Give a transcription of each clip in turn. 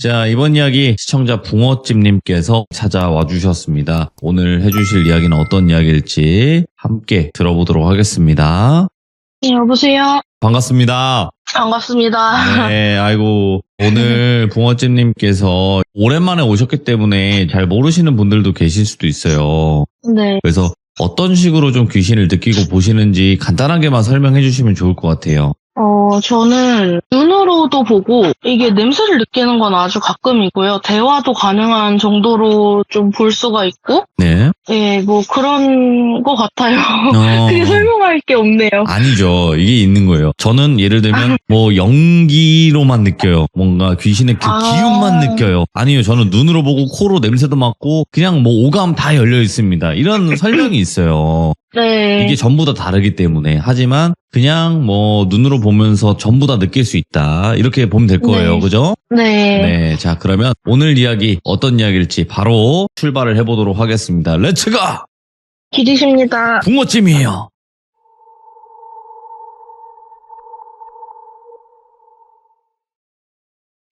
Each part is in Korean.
자, 이번 이야기 시청자 붕어찜님께서 찾아와 주셨습니다. 오늘 해주실 이야기는 어떤 이야기일지 함께 들어보도록 하겠습니다. 네, 여보세요? 반갑습니다. 반갑습니다. 네, 아이고, 오늘 붕어찜님께서 오랜만에 오셨기 때문에 잘 모르시는 분들도 계실 수도 있어요. 네. 그래서 어떤 식으로 좀 귀신을 느끼고 보시는지 간단하게만 설명해 주시면 좋을 것 같아요. 저는 눈으로도 보고 이게 냄새를 느끼는 건 아주 가끔이고요. 대화도 가능한 정도로 좀 볼 수가 있고, 네. 예, 뭐 그런 것 같아요. 그게 설명할 게 없네요. 아니죠. 이게 있는 거예요. 저는 예를 들면 뭐 연기로만 느껴요. 뭔가 귀신의 그 기운만 느껴요. 아니요. 저는 눈으로 보고 코로 냄새도 맡고 그냥 뭐 오감 다 열려 있습니다. 이런 설명이 있어요. 네. 이게 전부 다 다르기 때문에. 하지만 그냥 뭐 눈으로 보면서 전부 다 느낄 수 있다. 이렇게 보면 될 거예요. 네. 그죠? 네. 네. 자, 그러면 오늘 이야기 어떤 이야기일지 바로 출발을 해보도록 하겠습니다. 렛츠가! 기리십니다. 붕어찜이에요.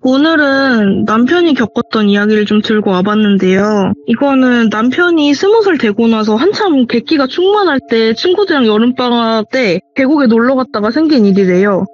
오늘은 남편이 겪었던 이야기를 좀 들고 와봤는데요. 이거는 남편이 20살 되고 나서 한참 객기가 충만할 때 친구들이랑 여름방학 때 계곡에 놀러 갔다가 생긴 일이래요.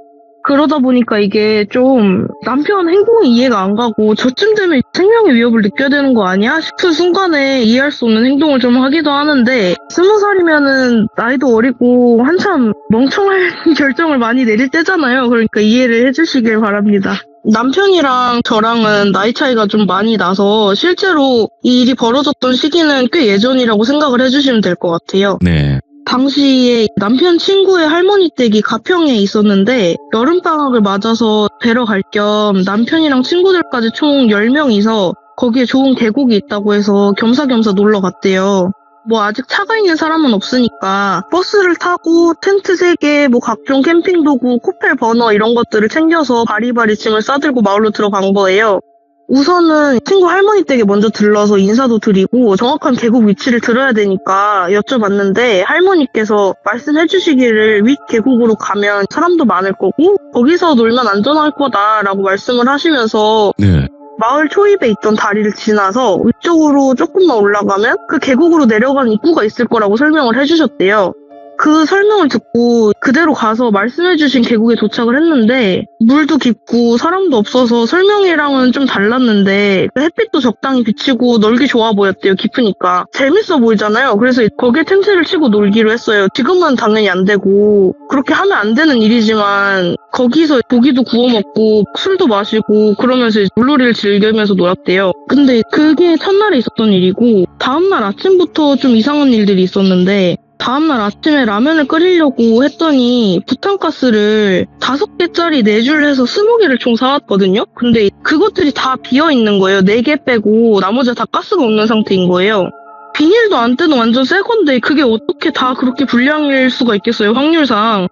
그러다 보니까 이게 좀 남편 행동이 이해가 안 가고 저쯤 되면 생명의 위협을 느껴야 되는 거 아니야? 싶은 순간에 이해할 수 없는 행동을 좀 하기도 하는데 20살이면은 나이도 어리고 한참 멍청할 결정을 많이 내릴 때잖아요. 그러니까 이해를 해주시길 바랍니다. 남편이랑 저랑은 나이 차이가 좀 많이 나서 실제로 이 일이 벌어졌던 시기는 꽤 예전이라고 생각을 해주시면 될 것 같아요. 네. 당시에 남편 친구의 할머니 댁이 가평에 있었는데 여름방학을 맞아서 뵈러 갈 겸 남편이랑 친구들까지 총 10명이서 거기에 좋은 계곡이 있다고 해서 겸사겸사 놀러 갔대요. 뭐 아직 차가 있는 사람은 없으니까 버스를 타고 텐트 3개, 뭐 각종 캠핑 도구, 코펠 버너 이런 것들을 챙겨서 바리바리 짐을 싸들고 마을로 들어간 거예요. 우선은 친구 할머니 댁에 먼저 들러서 인사도 드리고 정확한 계곡 위치를 들어야 되니까 여쭤봤는데 할머니께서 말씀해 주시기를 윗 계곡으로 가면 사람도 많을 거고 거기서 놀면 안전할 거다라고 말씀을 하시면서 네. 마을 초입에 있던 다리를 지나서 위쪽으로 조금만 올라가면 그 계곡으로 내려가는 입구가 있을 거라고 설명을 해주셨대요. 그 설명을 듣고 그대로 가서 말씀해주신 계곡에 도착을 했는데 물도 깊고 사람도 없어서 설명이랑은 좀 달랐는데 햇빛도 적당히 비치고 놀기 좋아 보였대요. 깊으니까. 재밌어 보이잖아요. 그래서 거기에 텐트를 치고 놀기로 했어요. 지금은 당연히 안 되고 그렇게 하면 안 되는 일이지만 거기서 고기도 구워 먹고 술도 마시고 그러면서 물놀이를 즐기면서 놀았대요. 근데 그게 첫날에 있었던 일이고 다음날 아침부터 좀 이상한 일들이 있었는데 다음날 아침에 라면을 끓이려고 했더니 부탄가스를 5개짜리 4줄 해서 20개를 총 사왔거든요? 근데 그것들이 다 비어있는 거예요. 4개 빼고 나머지 다 가스가 없는 상태인 거예요. 비닐도 안 떼는 완전 새 건데 그게 어떻게 다 그렇게 불량일 수가 있겠어요, 확률상.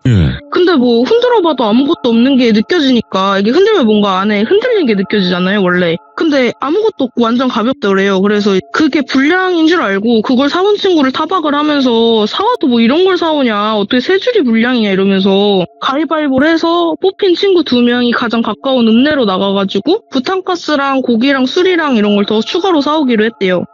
근데 뭐 흔들어봐도 아무것도 없는 게 느껴지니까 이게 흔들면 뭔가 안에 흔들리는 게 느껴지잖아요, 원래. 근데 아무것도 없고 완전 가볍더래요. 그래서 그게 불량인 줄 알고 그걸 사온 친구를 타박을 하면서 사와도 뭐 이런 걸 사오냐, 어떻게 3줄이 불량이냐 이러면서 가위바위보를 해서 뽑힌 친구 2명이 가장 가까운 읍내로 나가가지고 부탄가스랑 고기랑 술이랑 이런 걸 더 추가로 사오기로 했대요.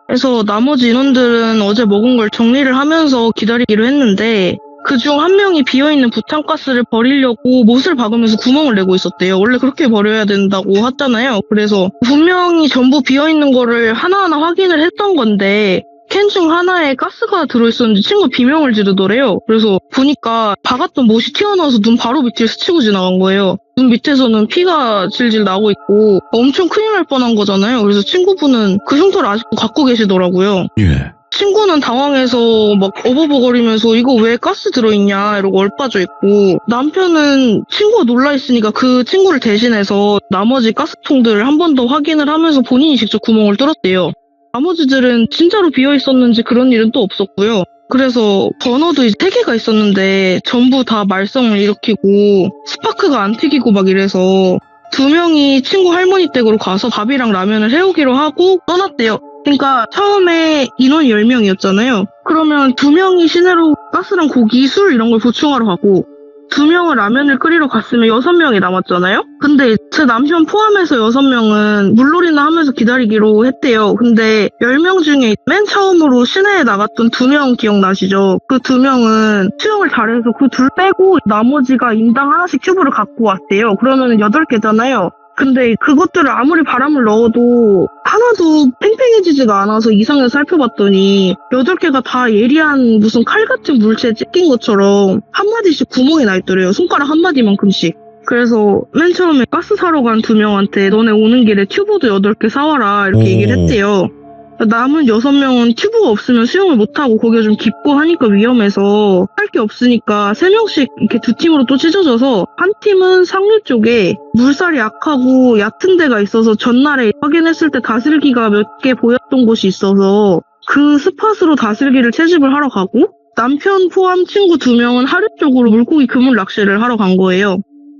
그래서 나머지 인원들은 어제 먹은 걸 정리를 하면서 기다리기로 했는데 그중 한 명이 비어있는 부탄가스를 버리려고 못을 박으면서 구멍을 내고 있었대요. 원래 그렇게 버려야 된다고 하잖아요. 그래서 분명히 전부 비어있는 거를 하나하나 확인을 했던 건데 캔 중 하나에 가스가 들어있었는지 친구 비명을 지르더래요. 그래서 보니까 박았던 못이 튀어나와서 눈 바로 밑을 스치고 지나간 거예요. 눈 밑에서는 피가 질질 나고 있고 엄청 큰일 날 뻔한 거잖아요. 그래서 친구분은 그 흉터를 아직도 갖고 계시더라고요. 예. 친구는 당황해서 막 어버버거리면서 이거 왜 가스 들어있냐 이러고 얼빠져 있고 남편은 친구가 놀라있으니까 그 친구를 대신해서 나머지 가스통들을 한 번 더 확인을 하면서 본인이 직접 구멍을 뚫었대요. 나머지들은 진짜로 비어있었는지 그런 일은 또 없었고요. 그래서 버너도 이제 3개가 있었는데 전부 다 말썽을 일으키고 스파크가 안 튀기고 막 이래서 2명이 친구 할머니 댁으로 가서 밥이랑 라면을 해오기로 하고 떠났대요. 그러니까 처음에 인원이 10명이었잖아요. 그러면 2명이 시내로 가스랑 고기, 술 이런 걸 보충하러 가고 2명은 라면을 끓이러 갔으면 6명이 남았잖아요. 근데 제 남편 포함해서 6명은 물놀이나 하면서 기다리기로 했대요. 근데 10명 중에 맨 처음으로 시내에 나갔던 2명 기억나시죠? 그 2명은 수영을 잘해서 그 둘 빼고 나머지가 인당 하나씩 튜브를 갖고 왔대요. 그러면 8개잖아요. 근데 그것들을 아무리 바람을 넣어도 하나도 팽팽해지지가 않아서 이상해서 살펴봤더니 8개가 다 예리한 무슨 칼 같은 물체에 찢긴 것처럼 한 마디씩 구멍이 나 있더래요. 손가락 한 마디만큼씩. 그래서 맨 처음에 가스 사러 간 2명한테 너네 오는 길에 튜브도 8개 사와라 이렇게 얘기를 했대요. 남은 6명은 튜브가 없으면 수영을 못하고 거기가 좀 깊고 하니까 위험해서 할 게 없으니까 3명씩 이렇게 2팀으로 또 찢어져서 한 팀은 상류 쪽에 물살이 약하고 얕은 데가 있어서 전날에 확인했을 때 다슬기가 몇 개 보였던 곳이 있어서 그 스팟으로 다슬기를 채집을 하러 가고 남편 포함 친구 2명은 하류 쪽으로 물고기 그물 낚시를 하러 간 거예요.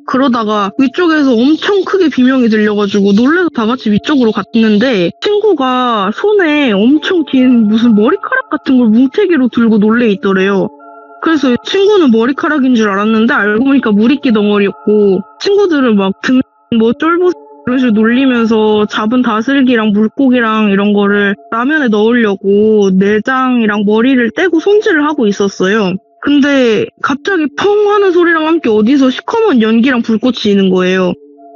그러다가 위쪽에서 엄청 크게 비명이 들려가지고 놀래서 다 같이 위쪽으로 갔는데 친구가 손에 엄청 긴 무슨 머리카락 같은 걸 뭉태기로 들고 놀래 있더래요. 그래서 친구는 머리카락인 줄 알았는데 알고 보니까 물이끼 덩어리였고 친구들은 막 등 뭐 쫄보 이런 식으로 놀리면서 잡은 다슬기랑 물고기랑 이런 거를 라면에 넣으려고 내장이랑 머리를 떼고 손질을 하고 있었어요. 근데 갑자기 펑 하는 소리랑 함께 어디서 시커먼 연기랑 불꽃이 있는 거예요.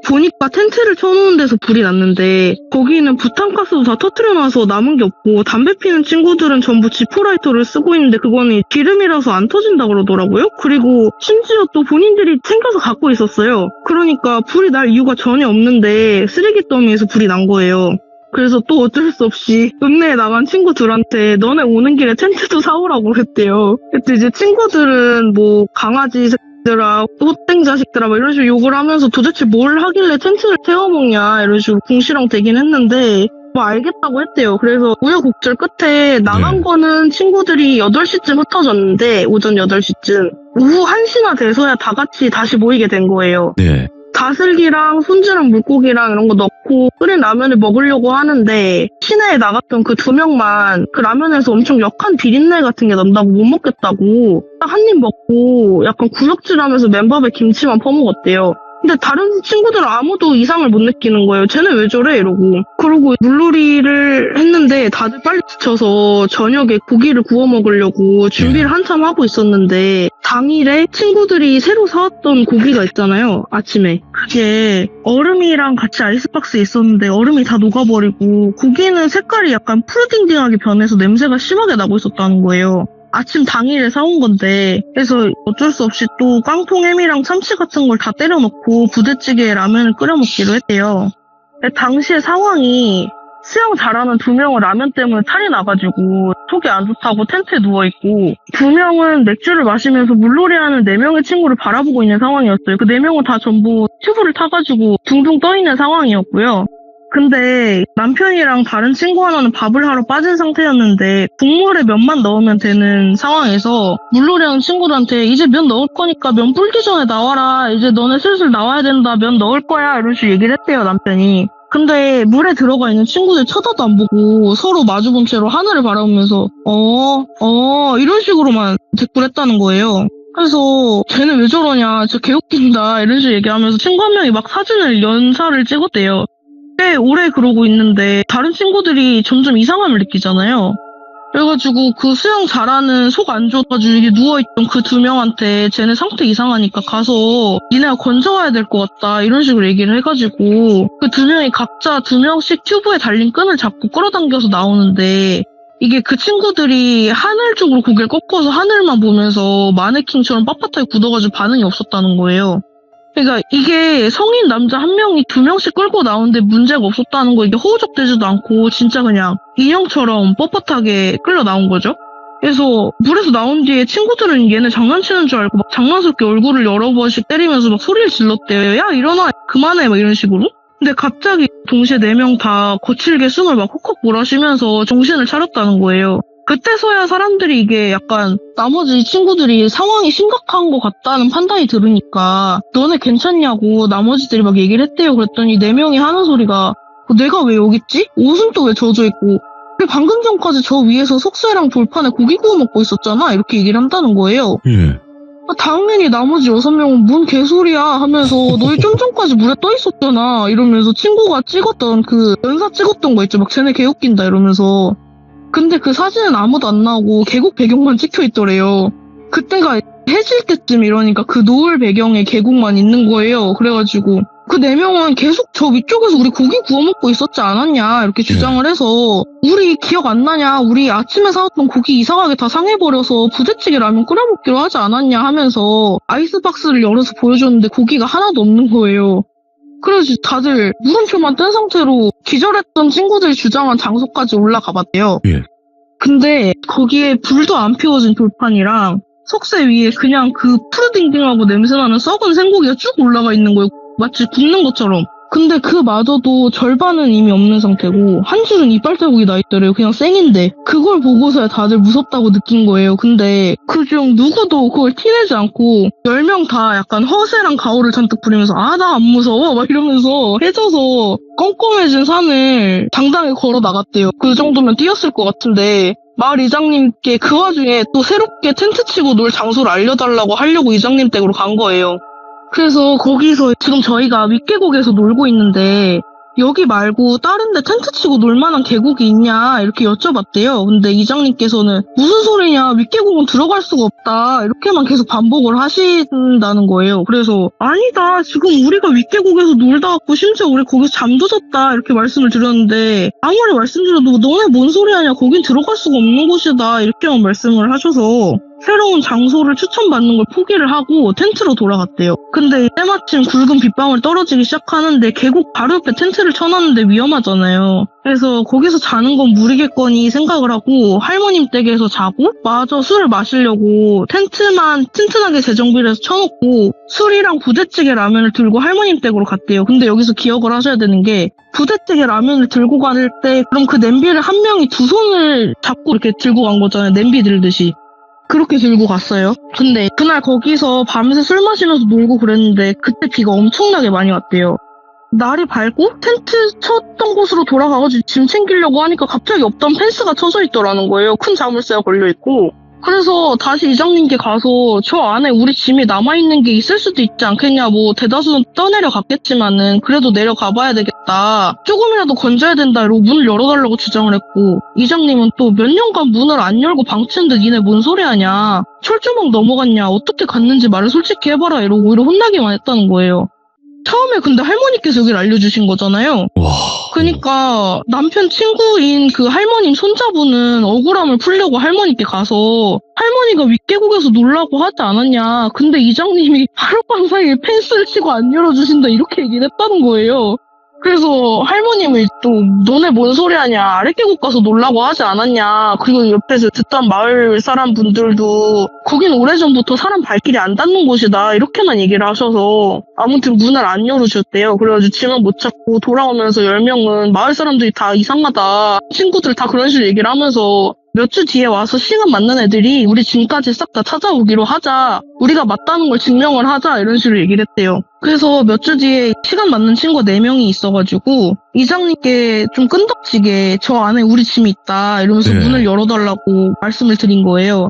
보니까 텐트를 쳐놓은 데서 불이 났는데 거기는 부탄가스도 다 터트려놔서 남은 게 없고 담배 피는 친구들은 전부 지포라이터를 쓰고 있는데 그거는 기름이라서 안 터진다 그러더라고요. 그리고 심지어 또 본인들이 챙겨서 갖고 있었어요. 그러니까 불이 날 이유가 전혀 없는데 쓰레기 더미에서 불이 난 거예요. 그래서 또 어쩔 수 없이 읍내에 나간 친구들한테 너네 오는 길에 텐트도 사오라고 했대요. 그때 이제 친구들은 뭐 강아지 새끼들아, 호땡 자식들아 막 이런 식으로 욕을 하면서 도대체 뭘 하길래 텐트를 태워먹냐 이런 식으로 궁시렁 대긴 했는데 뭐 알겠다고 했대요. 그래서 우여곡절 끝에 나간 거는 친구들이 8시쯤 흩어졌는데 오전 8시쯤 오후 1시나 돼서야 다 같이 다시 모이게 된 거예요. 네. 다슬기랑 손질한 물고기랑 이런 거 넣고 끓인 라면을 먹으려고 하는데 시내에 나갔던 그 2명만 그 라면에서 엄청 역한 비린내 같은 게 난다고 못 먹겠다고 딱 한 입 먹고 약간 구역질하면서 맨밥에 김치만 퍼먹었대요. 근데 다른 친구들은 아무도 이상을 못 느끼는 거예요. 쟤는 왜 저래? 이러고. 그러고 물놀이를 했는데 다들 빨리 지쳐서 저녁에 고기를 구워 먹으려고 준비를 한참 하고 있었는데 당일에 친구들이 새로 사왔던 고기가 있잖아요. 아침에. 그게 얼음이랑 같이 아이스박스에 있었는데 얼음이 다 녹아버리고 고기는 색깔이 약간 푸르딩딩하게 변해서 냄새가 심하게 나고 있었다는 거예요. 아침 당일에 사온 건데 그래서 어쩔 수 없이 또 깡통햄이랑 참치 같은 걸 다 때려 넣고 부대찌개에 라면을 끓여 먹기로 했대요. 당시의 상황이 수영 잘하는 2명은 라면 때문에 탈이 나가지고 속이 안 좋다고 텐트에 누워있고 2명은 맥주를 마시면서 물놀이하는 4명의 친구를 바라보고 있는 상황이었어요. 그 4명은 다 전부 튜브를 타가지고 둥둥 떠있는 상황이었고요. 근데 남편이랑 다른 친구 하나는 밥을 하러 빠진 상태였는데 국물에 면만 넣으면 되는 상황에서 물놀이하는 친구들한테 이제 면 넣을 거니까 면 불기 전에 나와라. 이제 너네 슬슬 나와야 된다. 면 넣을 거야. 이런 식으로 얘기를 했대요, 남편이. 근데 물에 들어가 있는 친구들 쳐다도 안 보고 서로 마주본 채로 하늘을 바라보면서 이런 식으로만 대꾸했다는 거예요. 그래서 쟤는 왜 저러냐, 진짜 개웃긴다 이런 식으로 얘기하면서 친구 한 명이 막 사진을 연사를 찍었대요. 꽤 오래 그러고 있는데 다른 친구들이 점점 이상함을 느끼잖아요. 그래가지고 그 수영 잘하는 속 안 좋아가지고 이게 누워있던 그 2명한테 쟤네 상태 이상하니까 가서 니네가 건져와야 될 것 같다 이런 식으로 얘기를 해가지고 그 2명이 각자 2명씩 튜브에 달린 끈을 잡고 끌어당겨서 나오는데 이게 그 친구들이 하늘 쪽으로 고개를 꺾어서 하늘만 보면서 마네킹처럼 빳빳하게 굳어가지고 반응이 없었다는 거예요. 그러니까 이게 성인 남자 1명이 2명씩 끌고 나오는데 문제가 없었다는 거 이게 허우적대지도 않고 진짜 그냥 인형처럼 뻣뻣하게 끌려 나온 거죠. 그래서 물에서 나온 뒤에 친구들은 얘네 장난치는 줄 알고 막 장난스럽게 얼굴을 여러 번씩 때리면서 막 소리를 질렀대요. 야 일어나 그만해 막 이런 식으로. 근데 갑자기 동시에 4명 다 거칠게 숨을 막 헉헉 몰아쉬면서 정신을 차렸다는 거예요. 그때서야 사람들이 이게 약간 나머지 친구들이 상황이 심각한 것 같다는 판단이 들으니까 너네 괜찮냐고 나머지들이 막 얘기를 했대요. 그랬더니 4명이 하는 소리가 내가 왜 여기 있지? 옷은 또 왜 젖어 있고 근데 방금 전까지 저 위에서 석쇠랑 돌판에 고기 구워 먹고 있었잖아 이렇게 얘기를 한다는 거예요. 당연히 나머지 6명은 뭔 개소리야 하면서 너희 좀 전까지 물에 떠 있었잖아 이러면서 친구가 찍었던 그 연사 찍었던 거 있죠. 막 쟤네 개웃긴다 이러면서. 근데 그 사진은 아무도 안 나오고 계곡 배경만 찍혀 있더래요. 그때가 해질 때쯤 이러니까 그 노을 배경에 계곡만 있는 거예요. 그래가지고 그 4명은 계속 저 위쪽에서 우리 고기 구워 먹고 있었지 않았냐 이렇게 주장을 해서 우리 기억 안 나냐 우리 아침에 사왔던 고기 이상하게 다 상해버려서 부대찌개 라면 끓여 먹기로 하지 않았냐 하면서 아이스박스를 열어서 보여줬는데 고기가 하나도 없는 거예요. 그래서 다들 물음표만 뜬 상태로 기절했던 친구들이 주장한 장소까지 올라가 봤대요. 예. 근데 거기에 불도 안 피워진 돌판이랑 석쇠 위에 그냥 그 푸르딩딩하고 냄새나는 썩은 생고기가 쭉 올라가 있는 거예요. 마치 굽는 것처럼. 근데 그마저도 절반은 이미 없는 상태고 한 줄은 이빨 자국이 나 있더래요. 그냥 생인데. 그걸 보고서야 다들 무섭다고 느낀 거예요. 근데 그중 누구도 그걸 티내지 않고 10명 다 약간 허세랑 가오를 잔뜩 부리면서 아 나 안 무서워 막 이러면서 해져서 껌껌해진 산을 당당히 걸어 나갔대요. 그 정도면 뛰었을 것 같은데 마을 이장님께 그 와중에 또 새롭게 텐트 치고 놀 장소를 알려달라고 하려고 이장님 댁으로 간 거예요. 그래서 거기서 지금 저희가 윗계곡에서 놀고 있는데 여기 말고 다른 데 텐트 치고 놀만한 계곡이 있냐 이렇게 여쭤봤대요. 근데 이장님께서는 무슨 소리냐 윗계곡은 들어갈 수가 없다 이렇게만 계속 반복을 하신다는 거예요. 그래서 아니다 지금 우리가 윗계곡에서 놀다 왔고 심지어 우리 거기서 잠도 잤다 이렇게 말씀을 드렸는데 아무리 말씀드려도 너네 뭔 소리 하냐 거긴 들어갈 수가 없는 곳이다 이렇게만 말씀을 하셔서 새로운 장소를 추천받는 걸 포기를 하고 텐트로 돌아갔대요. 근데 때마침 굵은 빗방울 떨어지기 시작하는데 계곡 바로 옆에 텐트를 쳐놨는데 위험하잖아요. 그래서 거기서 자는 건 무리겠거니 생각을 하고 할머님 댁에서 자고 마저 술을 마시려고 텐트만 튼튼하게 재정비를 해서 쳐놓고 술이랑 부대찌개 라면을 들고 할머님 댁으로 갔대요. 근데 여기서 기억을 하셔야 되는 게 부대찌개 라면을 들고 갈 때 그럼 그 냄비를 한 명이 2손을 잡고 이렇게 들고 간 거잖아요. 냄비 들듯이. 그렇게 들고 갔어요. 근데 그날 거기서 밤새 술 마시면서 놀고 그랬는데 그때 비가 엄청나게 많이 왔대요. 날이 밝고 텐트 쳤던 곳으로 돌아가가지고 짐 챙기려고 하니까 갑자기 없던 펜스가 쳐져 있더라는 거예요. 큰 자물쇠가 걸려있고. 그래서 다시 이장님께 가서 저 안에 우리 짐이 남아있는 게 있을 수도 있지 않겠냐 뭐 대다수는 떠내려갔겠지만은 그래도 내려가 봐야 되겠다. 조금이라도 건져야 된다 이러고 문을 열어달라고 주장을 했고 이장님은 또 몇 년간 문을 안 열고 방치는데 니네 뭔 소리 하냐. 철조망 넘어갔냐 어떻게 갔는지 말을 솔직히 해봐라 이러고 오히려 혼나기만 했다는 거예요. 처음에 근데 할머니께서 여기를 알려주신 거잖아요. 와. 그러니까 남편 친구인 그 할머님 손자분은 억울함을 풀려고 할머니께 가서 할머니가 윗계곡에서 놀라고 하지 않았냐. 근데 이장님이 하룻밤 사이에 펜스를 치고 안 열어주신다 이렇게 얘기를 했다는 거예요. 그래서 할머님이 또 너네 뭔 소리 하냐 아랫계곡 가서 놀라고 하지 않았냐. 그리고 옆에서 듣던 마을 사람분들도 거긴 오래전부터 사람 발길이 안 닿는 곳이다 이렇게만 얘기를 하셔서 아무튼 문을 안 열어주셨대요. 그래가지고 짐은 못 찾고 돌아오면서 10명은 마을 사람들이 다 이상하다 친구들 다 그런 식으로 얘기를 하면서 몇 주 뒤에 와서 시간 맞는 애들이 우리 짐까지 싹 다 찾아오기로 하자. 우리가 맞다는 걸 증명을 하자. 이런 식으로 얘기를 했대요. 그래서 몇 주 뒤에 시간 맞는 친구가 4명이 있어가지고 이장님께 좀 끈덕지게 저 안에 우리 짐이 있다. 이러면서 문을 열어달라고 말씀을 드린 거예요.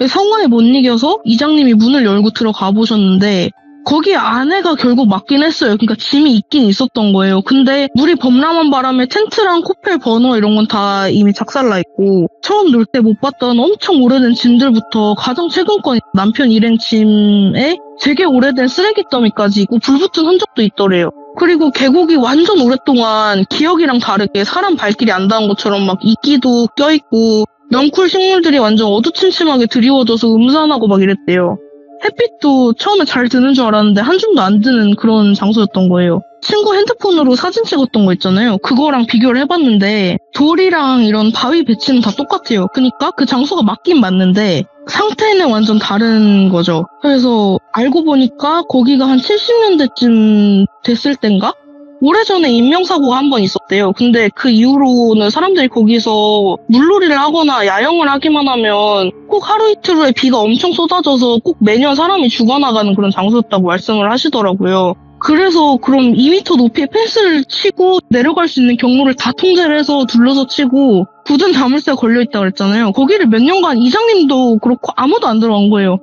상황에 못 이겨서 이장님이 문을 열고 들어가 보셨는데 거기 안에가 결국 맞긴 했어요. 그러니까 짐이 있긴 있었던 거예요. 근데 물이 범람한 바람에 텐트랑 코펠 버너 이런 건 다 이미 작살나 있고 처음 놀 때 못 봤던 엄청 오래된 짐들부터 가장 최근 건 남편 일행 짐에 되게 오래된 쓰레기 더미까지 있고 불 붙은 흔적도 있더래요. 그리고 계곡이 완전 오랫동안 기억이랑 다르게 사람 발길이 안 닿은 것처럼 막 이끼도 껴있고 넝쿨 식물들이 완전 어두침침하게 드리워져서 음산하고 막 이랬대요. 햇빛도 처음에 잘 드는 줄 알았는데 한 줌도 안 드는 그런 장소였던 거예요. 친구 핸드폰으로 사진 찍었던 거 있잖아요. 그거랑 비교를 해봤는데 돌이랑 이런 바위 배치는 다 똑같아요. 그러니까 그 장소가 맞긴 맞는데 상태는 완전 다른 거죠. 그래서 알고 보니까 거기가 한 70년대쯤 됐을 땐가? 오래전에 인명사고가 한 번 있었대요. 근데 그 이후로는 사람들이 거기서 물놀이를 하거나 야영을 하기만 하면 꼭 하루 이틀 후에 비가 엄청 쏟아져서 꼭 매년 사람이 죽어나가는 그런 장소였다고 말씀을 하시더라고요. 그래서 그럼 2m 높이의 펜스를 치고 내려갈 수 있는 경로를 다 통제를 해서 둘러서 치고 굳은 자물쇠가 걸려있다고 그랬잖아요. 거기를 몇 년간 이장님도 그렇고 아무도 안 들어간 거예요.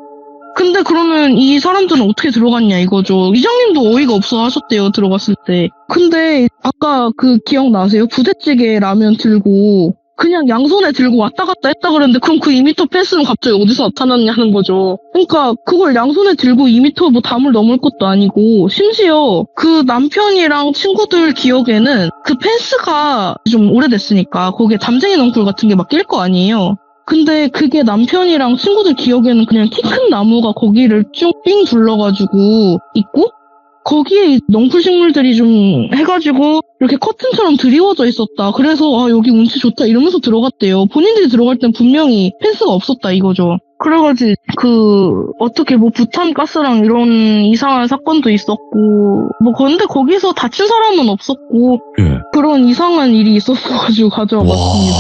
근데 그러면 이 사람들은 어떻게 들어갔냐 이거죠. 이장님도 어이가 없어 하셨대요, 들어갔을 때. 근데 아까 그 기억나세요? 부대찌개 라면 들고 그냥 양손에 들고 왔다 갔다 했다 그랬는데 그럼 그 2m 펜스는 갑자기 어디서 나타났냐는 거죠. 그러니까 그걸 양손에 들고 2m 뭐 담을 넘을 것도 아니고 심지어 그 남편이랑 친구들 기억에는 그 펜스가 좀 오래됐으니까 거기에 담쟁이 넝쿨 같은 게 막 낄 거 아니에요. 근데 그게 남편이랑 친구들 기억에는 그냥 키 큰 나무가 거기를 쭉 삥 둘러가지고 있고 거기에 넝쿨 식물들이 좀 해가지고 이렇게 커튼처럼 드리워져 있었다. 그래서 아 여기 운치 좋다 이러면서 들어갔대요. 본인들이 들어갈 땐 분명히 펜스가 없었다 이거죠. 그래가지고 어떻게 뭐 부탄 가스랑 이런 이상한 사건도 있었고 뭐 근데 거기서 다친 사람은 없었고 예. 그런 이상한 일이 있었어가지고 가져와 봤습니다.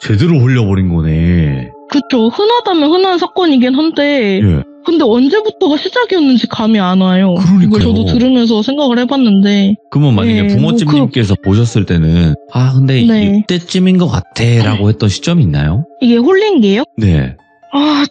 제대로 홀려버린 거네. 그쵸. 흔하다면 흔한 사건이긴 한데 예. 근데 언제부터가 시작이었는지 감이 안 와요. 그러니까요. 이걸 저도 들으면서 생각을 해봤는데 그러면 만약에 네, 붕어찜님께서 보셨을 때는 근데 네. 이때쯤인 것 같아 라고 했던 시점이 있나요? 이게 홀린 게요? 네.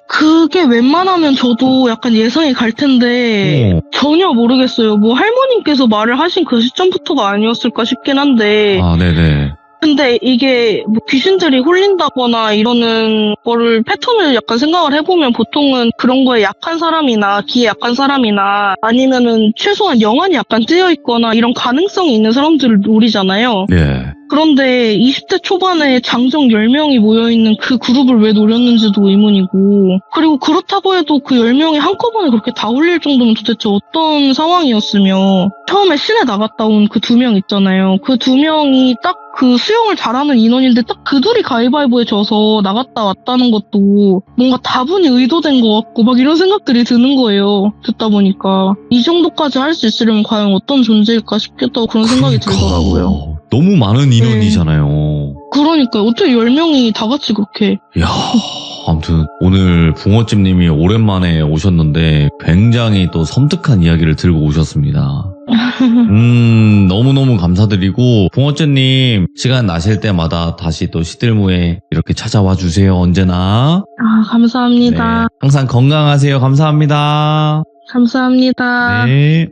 그게 웬만하면 저도 약간 예상이 갈 텐데 전혀 모르겠어요. 뭐 할머님께서 말을 하신 그 시점부터가 아니었을까 싶긴 한데 네네. 근데 이게 뭐 귀신들이 홀린다거나 이러는 거를 패턴을 약간 생각을 해보면 보통은 그런 거에 약한 사람이나 기에 약한 사람이나 아니면은 최소한 영안이 약간 뜨여있거나 이런 가능성이 있는 사람들을 노리잖아요. 네. 그런데 20대 초반에 장정 10명이 모여있는 그 그룹을 왜 노렸는지도 의문이고 그리고 그렇다고 해도 그 10명이 한꺼번에 그렇게 다 홀릴 정도면 도대체 어떤 상황이었으며 처음에 시내 나갔다 온 그 2명 있잖아요. 그 2명이 딱 그 수영을 잘하는 인원인데 딱 그 둘이 가위바위보에 져서 나갔다 왔다는 것도 뭔가 다분히 의도된 것 같고 막 이런 생각들이 드는 거예요. 듣다 보니까 이 정도까지 할 수 있으려면 과연 어떤 존재일까 싶겠다고 그런 생각이 들더라고요. 너무 많은 인원이잖아요. 그러니까요. 어떻게 10명이 다 같이 그렇게. 이야, 아무튼 오늘 붕어찜님이 오랜만에 오셨는데 굉장히 또 섬뜩한 이야기를 들고 오셨습니다. 너무너무 감사드리고 붕어찜님 시간 나실 때마다 다시 또 시들무에 이렇게 찾아와 주세요. 언제나. 감사합니다. 네, 항상 건강하세요. 감사합니다. 감사합니다. 네.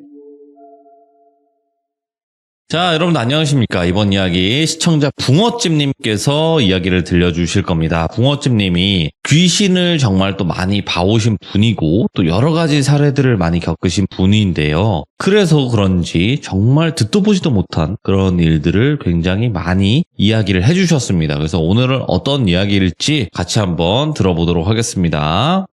자, 여러분 안녕하십니까. 이번 이야기 시청자 붕어찜님께서 이야기를 들려주실 겁니다. 붕어찜님이 귀신을 정말 또 많이 봐오신 분이고 또 여러 가지 사례들을 많이 겪으신 분인데요. 그래서 그런지 정말 듣도 보지도 못한 그런 일들을 굉장히 많이 이야기를 해주셨습니다. 그래서 오늘은 어떤 이야기일지 같이 한번 들어보도록 하겠습니다.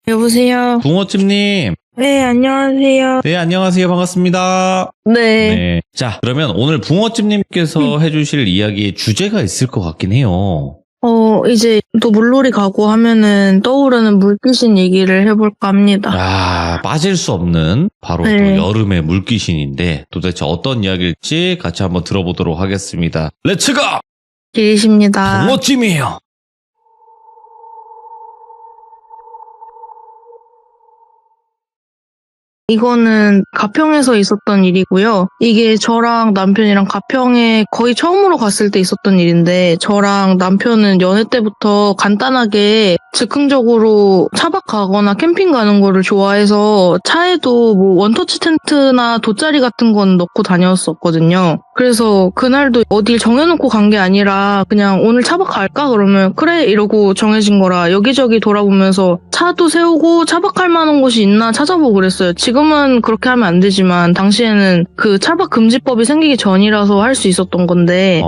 여보세요? 붕어찜님. 네, 안녕하세요. 네, 안녕하세요. 반갑습니다. 네. 네. 자, 그러면 오늘 붕어찜님께서 해주실 이야기의 주제가 있을 것 같긴 해요. 이제 또 물놀이 가고 하면은 떠오르는 물귀신 얘기를 해볼까 합니다. 빠질 수 없는 바로 네. 또 여름의 물귀신인데 도대체 어떤 이야기일지 같이 한번 들어보도록 하겠습니다. 렛츠고! 길이십니다. 붕어찜이에요. 이거는 가평에서 있었던 일이고요. 이게 저랑 남편이랑 가평에 거의 처음으로 갔을 때 있었던 일인데 저랑 남편은 연애 때부터 간단하게 즉흥적으로 차박 가거나 캠핑 가는 거를 좋아해서 차에도 뭐 원터치 텐트나 돗자리 같은 건 넣고 다녔었거든요. 그래서 그날도 어딜 정해놓고 간 게 아니라 그냥 오늘 차박 갈까? 그러면 그래 이러고 정해진 거라 여기저기 돌아보면서 차도 세우고 차박할 만한 곳이 있나 찾아보고 그랬어요. 지금은 그렇게 하면 안 되지만 당시에는 그 차박 금지법이 생기기 전이라서 할 수 있었던 건데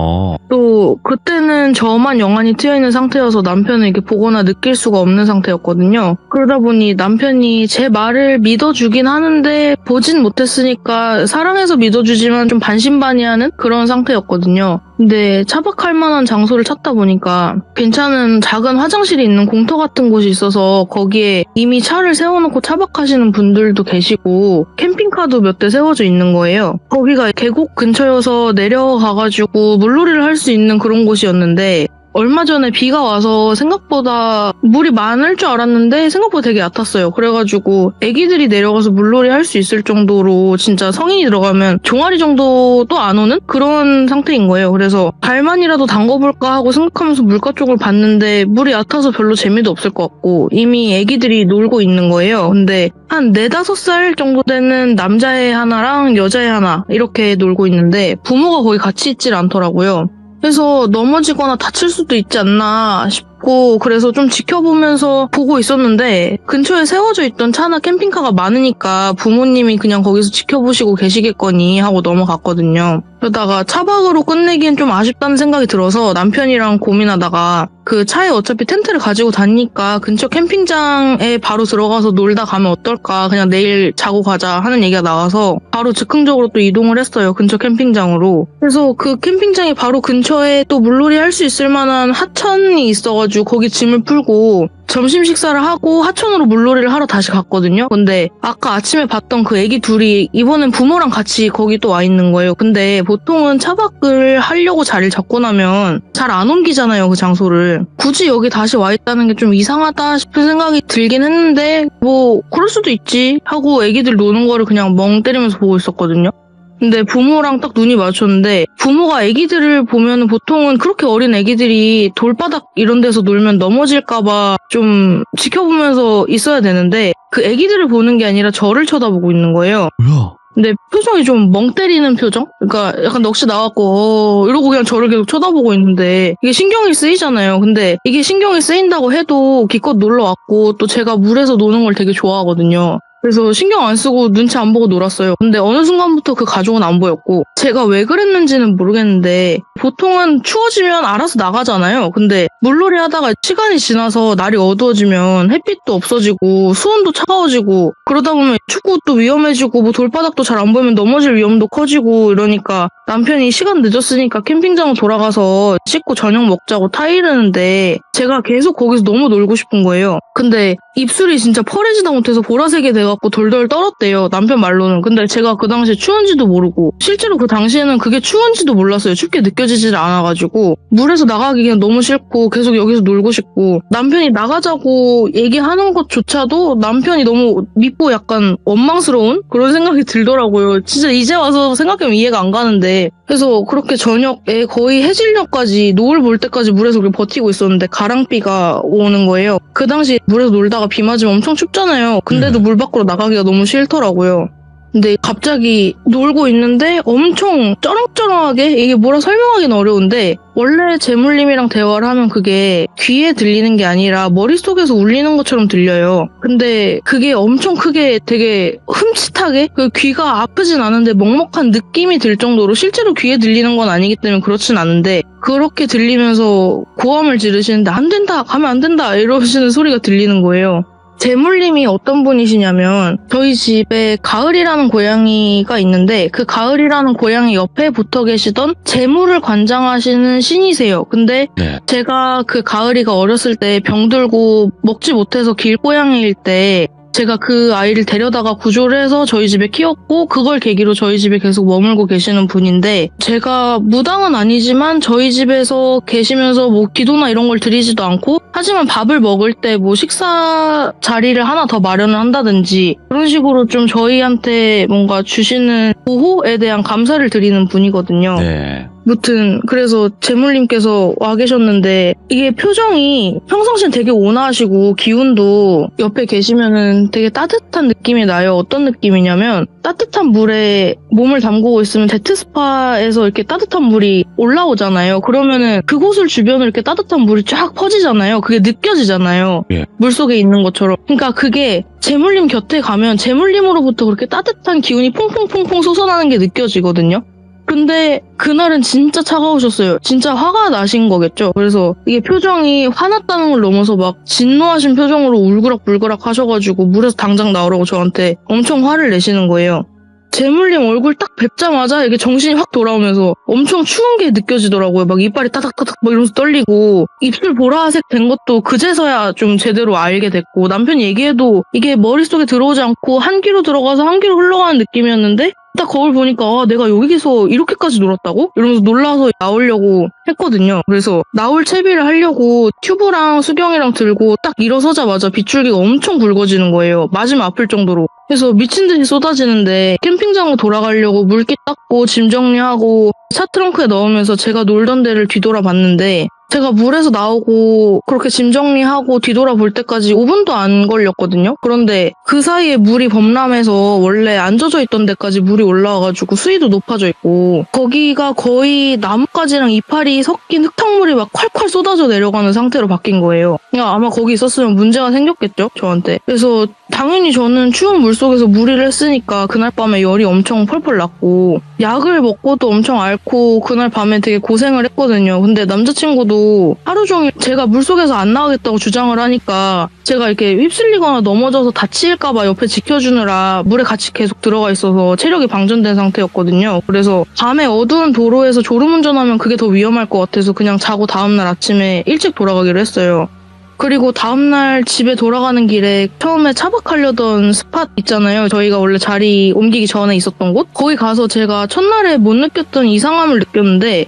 또 그때는 저만 영안이 트여있는 상태여서 남편은 이게 보거나 느낄 수가 없는 상태였거든요. 그러다 보니 남편이 제 말을 믿어주긴 하는데 보진 못했으니까 사랑해서 믿어주지만 좀 반신반의하는 그런 상태였거든요. 근데 차박할 만한 장소를 찾다 보니까 괜찮은 작은 화장실이 있는 공터 같은 곳이 있어서 거기에 이미 차를 세워놓고 차박하시는 분들도 계시고 캠핑카도 몇 대 세워져 있는 거예요. 거기가 계곡 근처여서 내려가가지고 물놀이를 할 수 있는 그런 곳이었는데 얼마 전에 비가 와서 생각보다 물이 많을 줄 알았는데 생각보다 되게 얕았어요. 그래가지고 애기들이 내려가서 물놀이 할 수 있을 정도로 진짜 성인이 들어가면 종아리 정도도 안 오는 그런 상태인 거예요. 그래서 발만이라도 담궈볼까 하고 생각하면서 물가 쪽을 봤는데 물이 얕아서 별로 재미도 없을 것 같고 이미 애기들이 놀고 있는 거예요. 근데 한 4, 5살 정도 되는 남자애 하나랑 여자애 하나 이렇게 놀고 있는데 부모가 거기 같이 있질 않더라고요. 그래서 넘어지거나 다칠 수도 있지 않나 싶고 그래서 좀 지켜보면서 보고 있었는데 근처에 세워져 있던 차나 캠핑카가 많으니까 부모님이 그냥 거기서 지켜보시고 계시겠거니 하고 넘어갔거든요. 그러다가 차 밖으로 끝내기엔 좀 아쉽다는 생각이 들어서 남편이랑 고민하다가 그 차에 어차피 텐트를 가지고 다니니까 근처 캠핑장에 바로 들어가서 놀다 가면 어떨까 그냥 내일 자고 가자 하는 얘기가 나와서 바로 즉흥적으로 또 이동을 했어요. 근처 캠핑장으로. 그래서 그 캠핑장이 바로 근처에 또 물놀이 할 수 있을 만한 하천이 있어가지고 거기 짐을 풀고 점심 식사를 하고 하천으로 물놀이를 하러 다시 갔거든요. 근데 아까 아침에 봤던 그 애기 둘이 이번엔 부모랑 같이 거기 또 와 있는 거예요. 근데 보통은 차박을 하려고 자리를 잡고 나면 잘 안 옮기잖아요, 그 장소를. 굳이 여기 다시 와 있다는 게 좀 이상하다 싶은 생각이 들긴 했는데 뭐 그럴 수도 있지 하고 애기들 노는 거를 그냥 멍 때리면서 보고 있었거든요. 근데 부모랑 딱 눈이 마주쳤는데 부모가 애기들을 보면 보통은 그렇게 어린 애기들이 돌바닥 이런 데서 놀면 넘어질까봐 좀 지켜보면서 있어야 되는데 그 애기들을 보는 게 아니라 저를 쳐다보고 있는 거예요. 뭐야? 근데 표정이 좀 멍 때리는 표정? 그러니까 약간 넋이 나왔고 이러고 그냥 저를 계속 쳐다보고 있는데 이게 신경이 쓰이잖아요. 근데 이게 신경이 쓰인다고 해도 기껏 놀러 왔고 또 제가 물에서 노는 걸 되게 좋아하거든요. 그래서 신경 안 쓰고 눈치 안 보고 놀았어요. 근데 어느 순간부터 그 가족은 안 보였고 제가 왜 그랬는지는 모르겠는데 보통은 추워지면 알아서 나가잖아요. 근데 물놀이 하다가 시간이 지나서 날이 어두워지면 햇빛도 없어지고 수온도 차가워지고 그러다 보면 축구도 위험해지고 뭐 돌바닥도 잘 안 보이면 넘어질 위험도 커지고 이러니까 남편이 시간 늦었으니까 캠핑장으로 돌아가서 씻고 저녁 먹자고 타이르는데 제가 계속 거기서 너무 놀고 싶은 거예요. 근데 입술이 진짜 펄해지다 못해서 보라색이 돼갖고 돌돌 떨었대요. 남편 말로는. 근데 제가 그 당시에 추운지도 모르고 실제로 그 당시에는 그게 추운지도 몰랐어요. 춥게 느껴지질 않아가지고 물에서 나가기 그냥 너무 싫고 계속 여기서 놀고 싶고 남편이 나가자고 얘기하는 것조차도 남편이 너무 밉고 약간 원망스러운 그런 생각이 들더라고요. 진짜 이제 와서 생각하면 이해가 안 가는데 그래서 그렇게 저녁에 거의 해질녘까지 노을 볼 때까지 물에서 그렇게 버티고 있었는데 가랑비가 오는 거예요. 그 당시 물에서 놀다가 비 맞으면 엄청 춥잖아요. 근데도 물 밖으로 나가기가 너무 싫더라고요. 근데 갑자기 놀고 있는데 엄청 쩌렁쩌렁하게 이게 뭐라 설명하기는 어려운데 원래 재물님이랑 대화를 하면 그게 귀에 들리는 게 아니라 머릿속에서 울리는 것처럼 들려요. 근데 그게 엄청 크게 되게 흠칫하게 그 귀가 아프진 않은데 먹먹한 느낌이 들 정도로 실제로 귀에 들리는 건 아니기 때문에 그렇진 않은데 그렇게 들리면서 고함을 지르시는데 안 된다 가면 안 된다 이러시는 소리가 들리는 거예요. 재물님이 어떤 분이시냐면 저희 집에 가을이라는 고양이가 있는데 그 가을이라는 고양이 옆에 붙어 계시던 재물을 관장하시는 신이세요. 근데 제가 그 가을이가 어렸을 때 병들고 먹지 못해서 길고양이일 때 제가 그 아이를 데려다가 구조를 해서 저희 집에 키웠고 그걸 계기로 저희 집에 계속 머물고 계시는 분인데 제가 무당은 아니지만 저희 집에서 계시면서 뭐 기도나 이런 걸 드리지도 않고 하지만 밥을 먹을 때 뭐 식사 자리를 하나 더 마련을 한다든지 그런 식으로 좀 저희한테 뭔가 주시는 보호에 대한 감사를 드리는 분이거든요. 네. 무튼 그래서 재물님께서 와 계셨는데 이게 표정이 평상시엔 되게 온화하시고 기운도 옆에 계시면은 되게 따뜻한 느낌이 나요. 어떤 느낌이냐면 따뜻한 물에 몸을 담그고 있으면 제트스파에서 이렇게 따뜻한 물이 올라오잖아요. 그러면은 그곳을 주변으로 이렇게 따뜻한 물이 쫙 퍼지잖아요. 그게 느껴지잖아요. 예. 물속에 있는 것처럼. 그러니까 그게 재물님 곁에 가면 재물님으로부터 그렇게 따뜻한 기운이 퐁퐁퐁퐁 솟아나는 게 느껴지거든요. 근데 그날은 진짜 차가우셨어요. 진짜 화가 나신 거겠죠. 그래서 이게 표정이 화났다는 걸 넘어서 막 진노하신 표정으로 울그락불그락 하셔가지고 물에서 당장 나오라고 저한테 엄청 화를 내시는 거예요. 재물님 얼굴 딱 뵙자마자 이게 정신이 확 돌아오면서 엄청 추운 게 느껴지더라고요. 막 이빨이 따닥따닥 막 이러면서 떨리고 입술 보라색 된 것도 그제서야 좀 제대로 알게 됐고 남편이 얘기해도 이게 머릿속에 들어오지 않고 한 귀로 들어가서 한 귀로 흘러가는 느낌이었는데 딱 거울 보니까 내가 여기서 이렇게까지 놀았다고? 이러면서 놀라서 나오려고 했거든요. 그래서 나올 채비를 하려고 튜브랑 수경이랑 들고 딱 일어서자마자 빗줄기가 엄청 굵어지는 거예요. 맞으면 아플 정도로. 그래서 미친 듯이 쏟아지는데 캠핑장으로 돌아가려고 물기 닦고 짐 정리하고 차 트렁크에 넣으면서 제가 놀던 데를 뒤돌아봤는데 제가 물에서 나오고 그렇게 짐 정리하고 뒤돌아볼 때까지 5분도 안 걸렸거든요. 그런데 그 사이에 물이 범람해서 원래 안 젖어 있던 데까지 물이 올라와가지고 수위도 높아져 있고 거기가 거의 나뭇가지랑 이파리 섞인 흙탕물이 막 콸콸 쏟아져 내려가는 상태로 바뀐 거예요. 그러니까 아마 거기 있었으면 문제가 생겼겠죠, 저한테. 그래서 당연히 저는 추운 물속에서 무리를 했으니까 그날 밤에 열이 엄청 펄펄 났고 약을 먹고도 엄청 앓고 그날 밤에 되게 고생을 했거든요. 근데 남자친구도 하루 종일 제가 물속에서 안 나가겠다고 주장을 하니까 제가 이렇게 휩쓸리거나 넘어져서 다칠까봐 옆에 지켜주느라 물에 같이 계속 들어가 있어서 체력이 방전된 상태였거든요. 그래서 밤에 어두운 도로에서 졸음운전하면 그게 더 위험할 것 같아서 그냥 자고 다음날 아침에 일찍 돌아가기로 했어요. 그리고 다음날 집에 돌아가는 길에 처음에 차박하려던 스팟 있잖아요. 저희가 원래 자리 옮기기 전에 있었던 곳? 거기 가서 제가 첫날에 못 느꼈던 이상함을 느꼈는데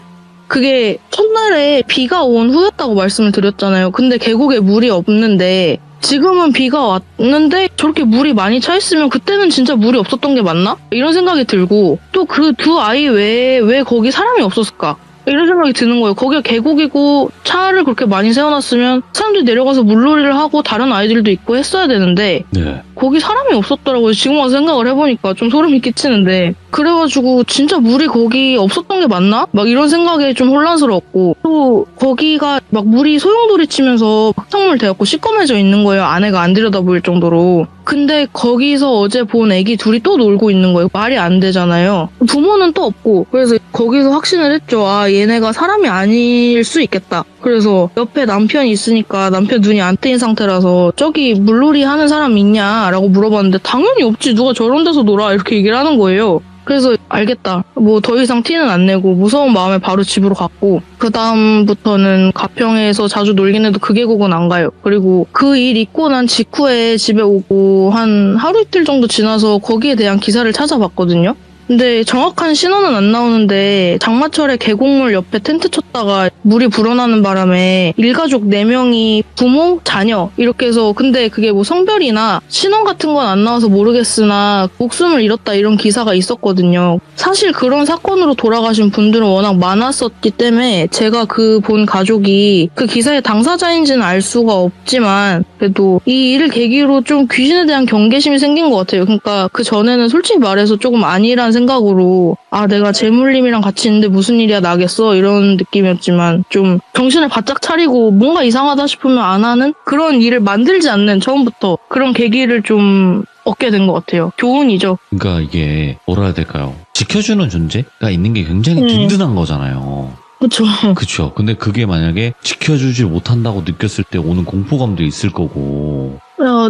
그게 첫날에 비가 온 후였다고 말씀을 드렸잖아요. 근데 계곡에 물이 없는데 지금은 비가 왔는데 저렇게 물이 많이 차 있으면 그때는 진짜 물이 없었던 게 맞나? 이런 생각이 들고 또 그 두 아이 외에 왜 거기 사람이 없었을까? 이런 생각이 드는 거예요. 거기가 계곡이고 차를 그렇게 많이 세워놨으면 사람들이 내려가서 물놀이를 하고 다른 아이들도 있고 했어야 되는데 네. 거기 사람이 없었더라고요. 지금 와서 생각을 해보니까 좀 소름이 끼치는데 그래가지고 진짜 물이 거기 없었던 게 맞나? 막 이런 생각에 좀 혼란스러웠고 또 거기가 막 물이 소용돌이 치면서 흙탕물 되었고 시꺼매져 있는 거예요. 안에가 안 들여다 보일 정도로. 근데 거기서 어제 본 애기 둘이 또 놀고 있는 거예요. 말이 안 되잖아요. 부모는 또 없고 그래서 거기서 확신을 했죠. 아 얘네가 사람이 아닐 수 있겠다. 그래서 옆에 남편이 있으니까 남편 눈이 안 뜨인 상태라서 저기 물놀이 하는 사람 있냐라고 물어봤는데 당연히 없지. 누가 저런 데서 놀아 이렇게 얘기를 하는 거예요. 그래서 알겠다. 뭐 더 이상 티는 안 내고 무서운 마음에 바로 집으로 갔고 그 다음부터는 가평에서 자주 놀긴 해도 그 계곡은 안 가요. 그리고 그 일 있고 난 직후에 집에 오고 한 하루 이틀 정도 지나서 거기에 대한 기사를 찾아봤거든요. 근데 정확한 신호는 안 나오는데 장마철에 계곡물 옆에 텐트 쳤다가 물이 불어나는 바람에 일가족 4명이 부모, 자녀 이렇게 해서 근데 그게 뭐 성별이나 신원 같은 건 안 나와서 모르겠으나 목숨을 잃었다 이런 기사가 있었거든요. 사실 그런 사건으로 돌아가신 분들은 워낙 많았었기 때문에 제가 그 본 가족이 그 기사의 당사자인지는 알 수가 없지만 그래도 이 일을 계기로 좀 귀신에 대한 경계심이 생긴 것 같아요. 그러니까 그 전에는 솔직히 말해서 조금 아니란 생각으로 아 내가 재물님이랑 같이 있는데 무슨 일이야 나겠어 이런 느낌이었지만 좀 정신을 바짝 차리고 뭔가 이상하다 싶으면 안 하는 그런 일을 만들지 않는 처음부터 그런 계기를 좀 얻게 된 것 같아요. 교훈이죠. 그러니까 이게 뭐라 해야 될까요? 지켜주는 존재가 있는 게 굉장히 든든한 거잖아요. 그렇죠. 그쵸. 근데 그게 만약에 지켜주질 못한다고 느꼈을 때 오는 공포감도 있을 거고.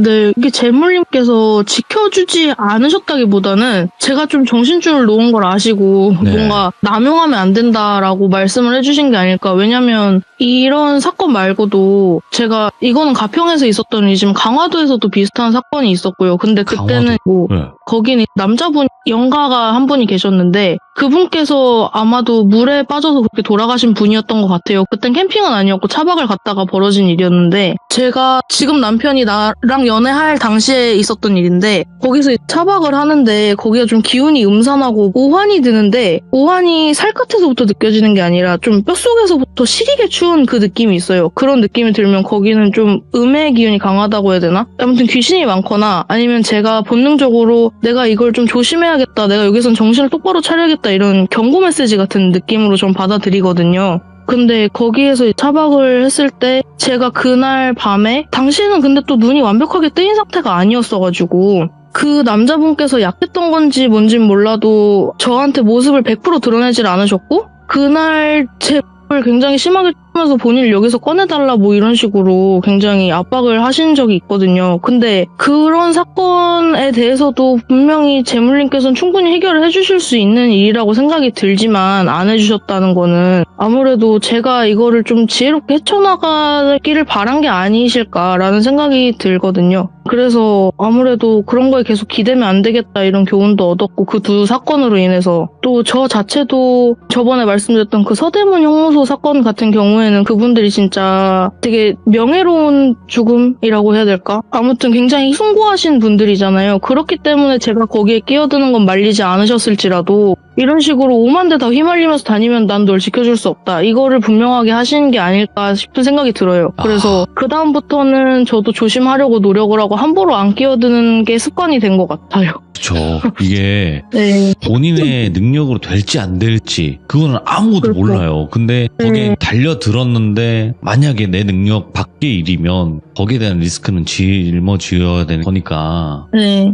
네. 이게 재물님께서 지켜주지 않으셨다기보다는 제가 좀 정신줄을 놓은 걸 아시고 네. 뭔가 남용하면 안 된다라고 말씀을 해주신 게 아닐까. 왜냐면 이런 사건 말고도 제가 이거는 가평에서 있었던 일이지만 강화도에서도 비슷한 사건이 있었고요. 근데 그때는 뭐 네. 거기는 남자분 영가가 한 분이 계셨는데 그분께서 아마도 물에 빠져서 그렇게 돌아가신 분이었던 것 같아요. 그땐 캠핑은 아니었고 차박을 갔다가 벌어진 일이었는데 제가 지금 남편이 나랑 연애할 당시에 있었던 일인데 거기서 차박을 하는데 거기가 좀 기운이 음산하고 오한이 드는데 오한이 살갗에서부터 느껴지는 게 아니라 좀 뼛속에서부터 시리게 추운 그 느낌이 있어요. 그런 느낌이 들면 거기는 좀 음의 기운이 강하다고 해야 되나? 아무튼 귀신이 많거나 아니면 제가 본능적으로 내가 이걸 좀 조심해야겠다. 내가 여기선 정신을 똑바로 차려야겠다. 이런 경고 메시지 같은 느낌으로 좀 받아들이거든요. 근데 거기에서 차박을 했을 때 제가 그날 밤에 당시에는 근데 또 눈이 완벽하게 뜨인 상태가 아니었어가지고 그 남자분께서 약했던 건지 뭔진 몰라도 저한테 모습을 100% 드러내질 않으셨고 그날 제 몸을 굉장히 심하게 하면서 본인을 여기서 꺼내달라 뭐 이런 식으로 굉장히 압박을 하신 적이 있거든요. 근데 그런 사건에 대해서도 분명히 재물님께서는 충분히 해결을 해주실 수 있는 일이라고 생각이 들지만 안 해주셨다는 거는 아무래도 제가 이거를 좀 지혜롭게 헤쳐나가기를 바란 게 아니실까라는 생각이 들거든요. 그래서 아무래도 그런 거에 계속 기대면 안 되겠다 이런 교훈도 얻었고 그 두 사건으로 인해서 또 저 자체도 저번에 말씀드렸던 그 서대문 형무소 사건 같은 경우에는 그분들이 진짜 되게 명예로운 죽음이라고 해야 될까? 아무튼 굉장히 숭고하신 분들이잖아요. 그렇기 때문에 제가 거기에 끼어드는 건 말리지 않으셨을지라도 이런 식으로 오만대 다 휘말리면서 다니면 난 널 지켜줄 수 없다. 이거를 분명하게 하시는 게 아닐까 싶은 생각이 들어요. 그래서 그다음부터는 저도 조심하려고 노력을 하고 함부로 안 끼어드는 게 습관이 된 것 같아요. 그쵸. 이게 네. 본인의 능력으로 될지 안 될지 그거는 아무도 그렇죠. 몰라요. 근데 거기에 네. 달려들었는데 만약에 내 능력 밖의 일이면 거기에 대한 리스크는 짊어져야 되는 거니까 네.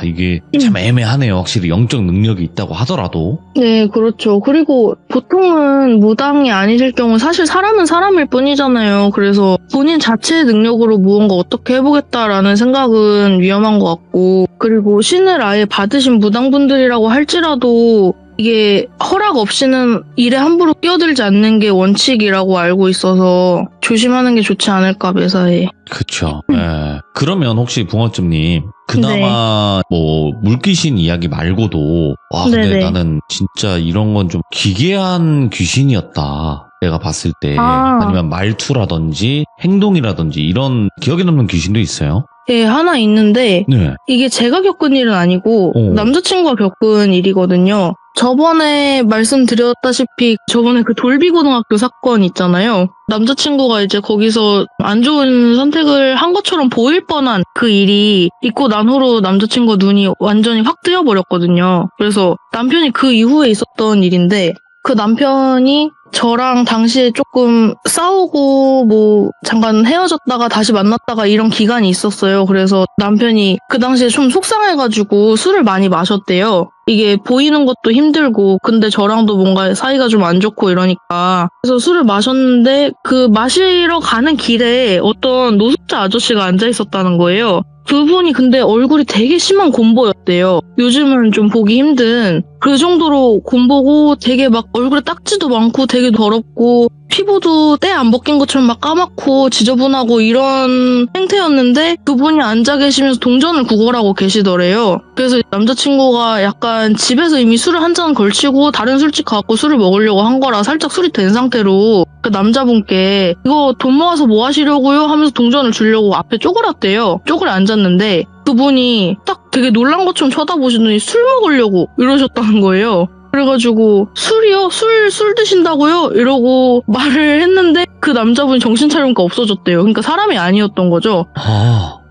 이게 참 애매하네요. 확실히 영적 능력이 있다고 하더라도. 네, 그렇죠. 그리고 보통은 무당이 아니실 경우 사실 사람은 사람일 뿐이잖아요. 그래서 본인 자체의 능력으로 무언가 어떻게 해보겠다라는 생각은 위험한 것 같고, 그리고 신을 아예 받으신 무당분들이라고 할지라도 이게 허락 없이는 일에 함부로 끼어들지 않는 게 원칙이라고 알고 있어서 조심하는 게 좋지 않을까 매사에. 그쵸. 예. 그러면 혹시 붕어쯤님 그나마 뭐 물귀신 이야기 말고도 와 근데 네네. 나는 진짜 이런 건 좀 기괴한 귀신이었다. 내가 봤을 때 아니면 말투라든지 행동이라든지 이런 기억에 남는 귀신도 있어요? 예, 하나 있는데 네. 이게 제가 겪은 일은 아니고 남자친구가 겪은 일이거든요. 저번에 말씀드렸다시피 저번에 그 돌비고등학교 사건 있잖아요. 남자친구가 이제 거기서 안 좋은 선택을 한 것처럼 보일 뻔한 그 일이 있고 난 후로 남자친구 눈이 완전히 확 뜨여버렸거든요. 그래서 남편이 그 이후에 있었던 일인데 그 남편이 저랑 당시에 조금 싸우고 뭐 잠깐 헤어졌다가 다시 만났다가 이런 기간이 있었어요. 그래서 남편이 그 당시에 좀 속상해가지고 술을 많이 마셨대요. 이게 보이는 것도 힘들고 근데 저랑도 뭔가 사이가 좀 안 좋고 이러니까 그래서 술을 마셨는데 그 마시러 가는 길에 어떤 노숙자 아저씨가 앉아 있었다는 거예요. 그분이 근데 얼굴이 되게 심한 곰보였대요. 요즘은 좀 보기 힘든 그 정도로 곰보고 되게 막 얼굴에 딱지도 많고 되게 더럽고 피부도 때 안 벗긴 것처럼 막 까맣고 지저분하고 이런 행태였는데 그분이 앉아 계시면서 동전을 구걸하고 계시더래요. 그래서 남자친구가 약간 집에서 이미 술을 한 잔 걸치고 다른 술집 가고 술을 먹으려고 한 거라 살짝 술이 된 상태로 그 남자분께 이거 돈 모아서 뭐 하시려고요? 하면서 동전을 주려고 앞에 쪼그랐대요. 쪼그려 앉았는데 그분이 딱 되게 놀란 것처럼 쳐다보시더니 술 먹으려고 이러셨다는 거예요. 그래가지고 술이요? 술 드신다고요? 이러고 말을 했는데 그 남자분이 정신 차리니까 없어졌대요. 그러니까 사람이 아니었던 거죠.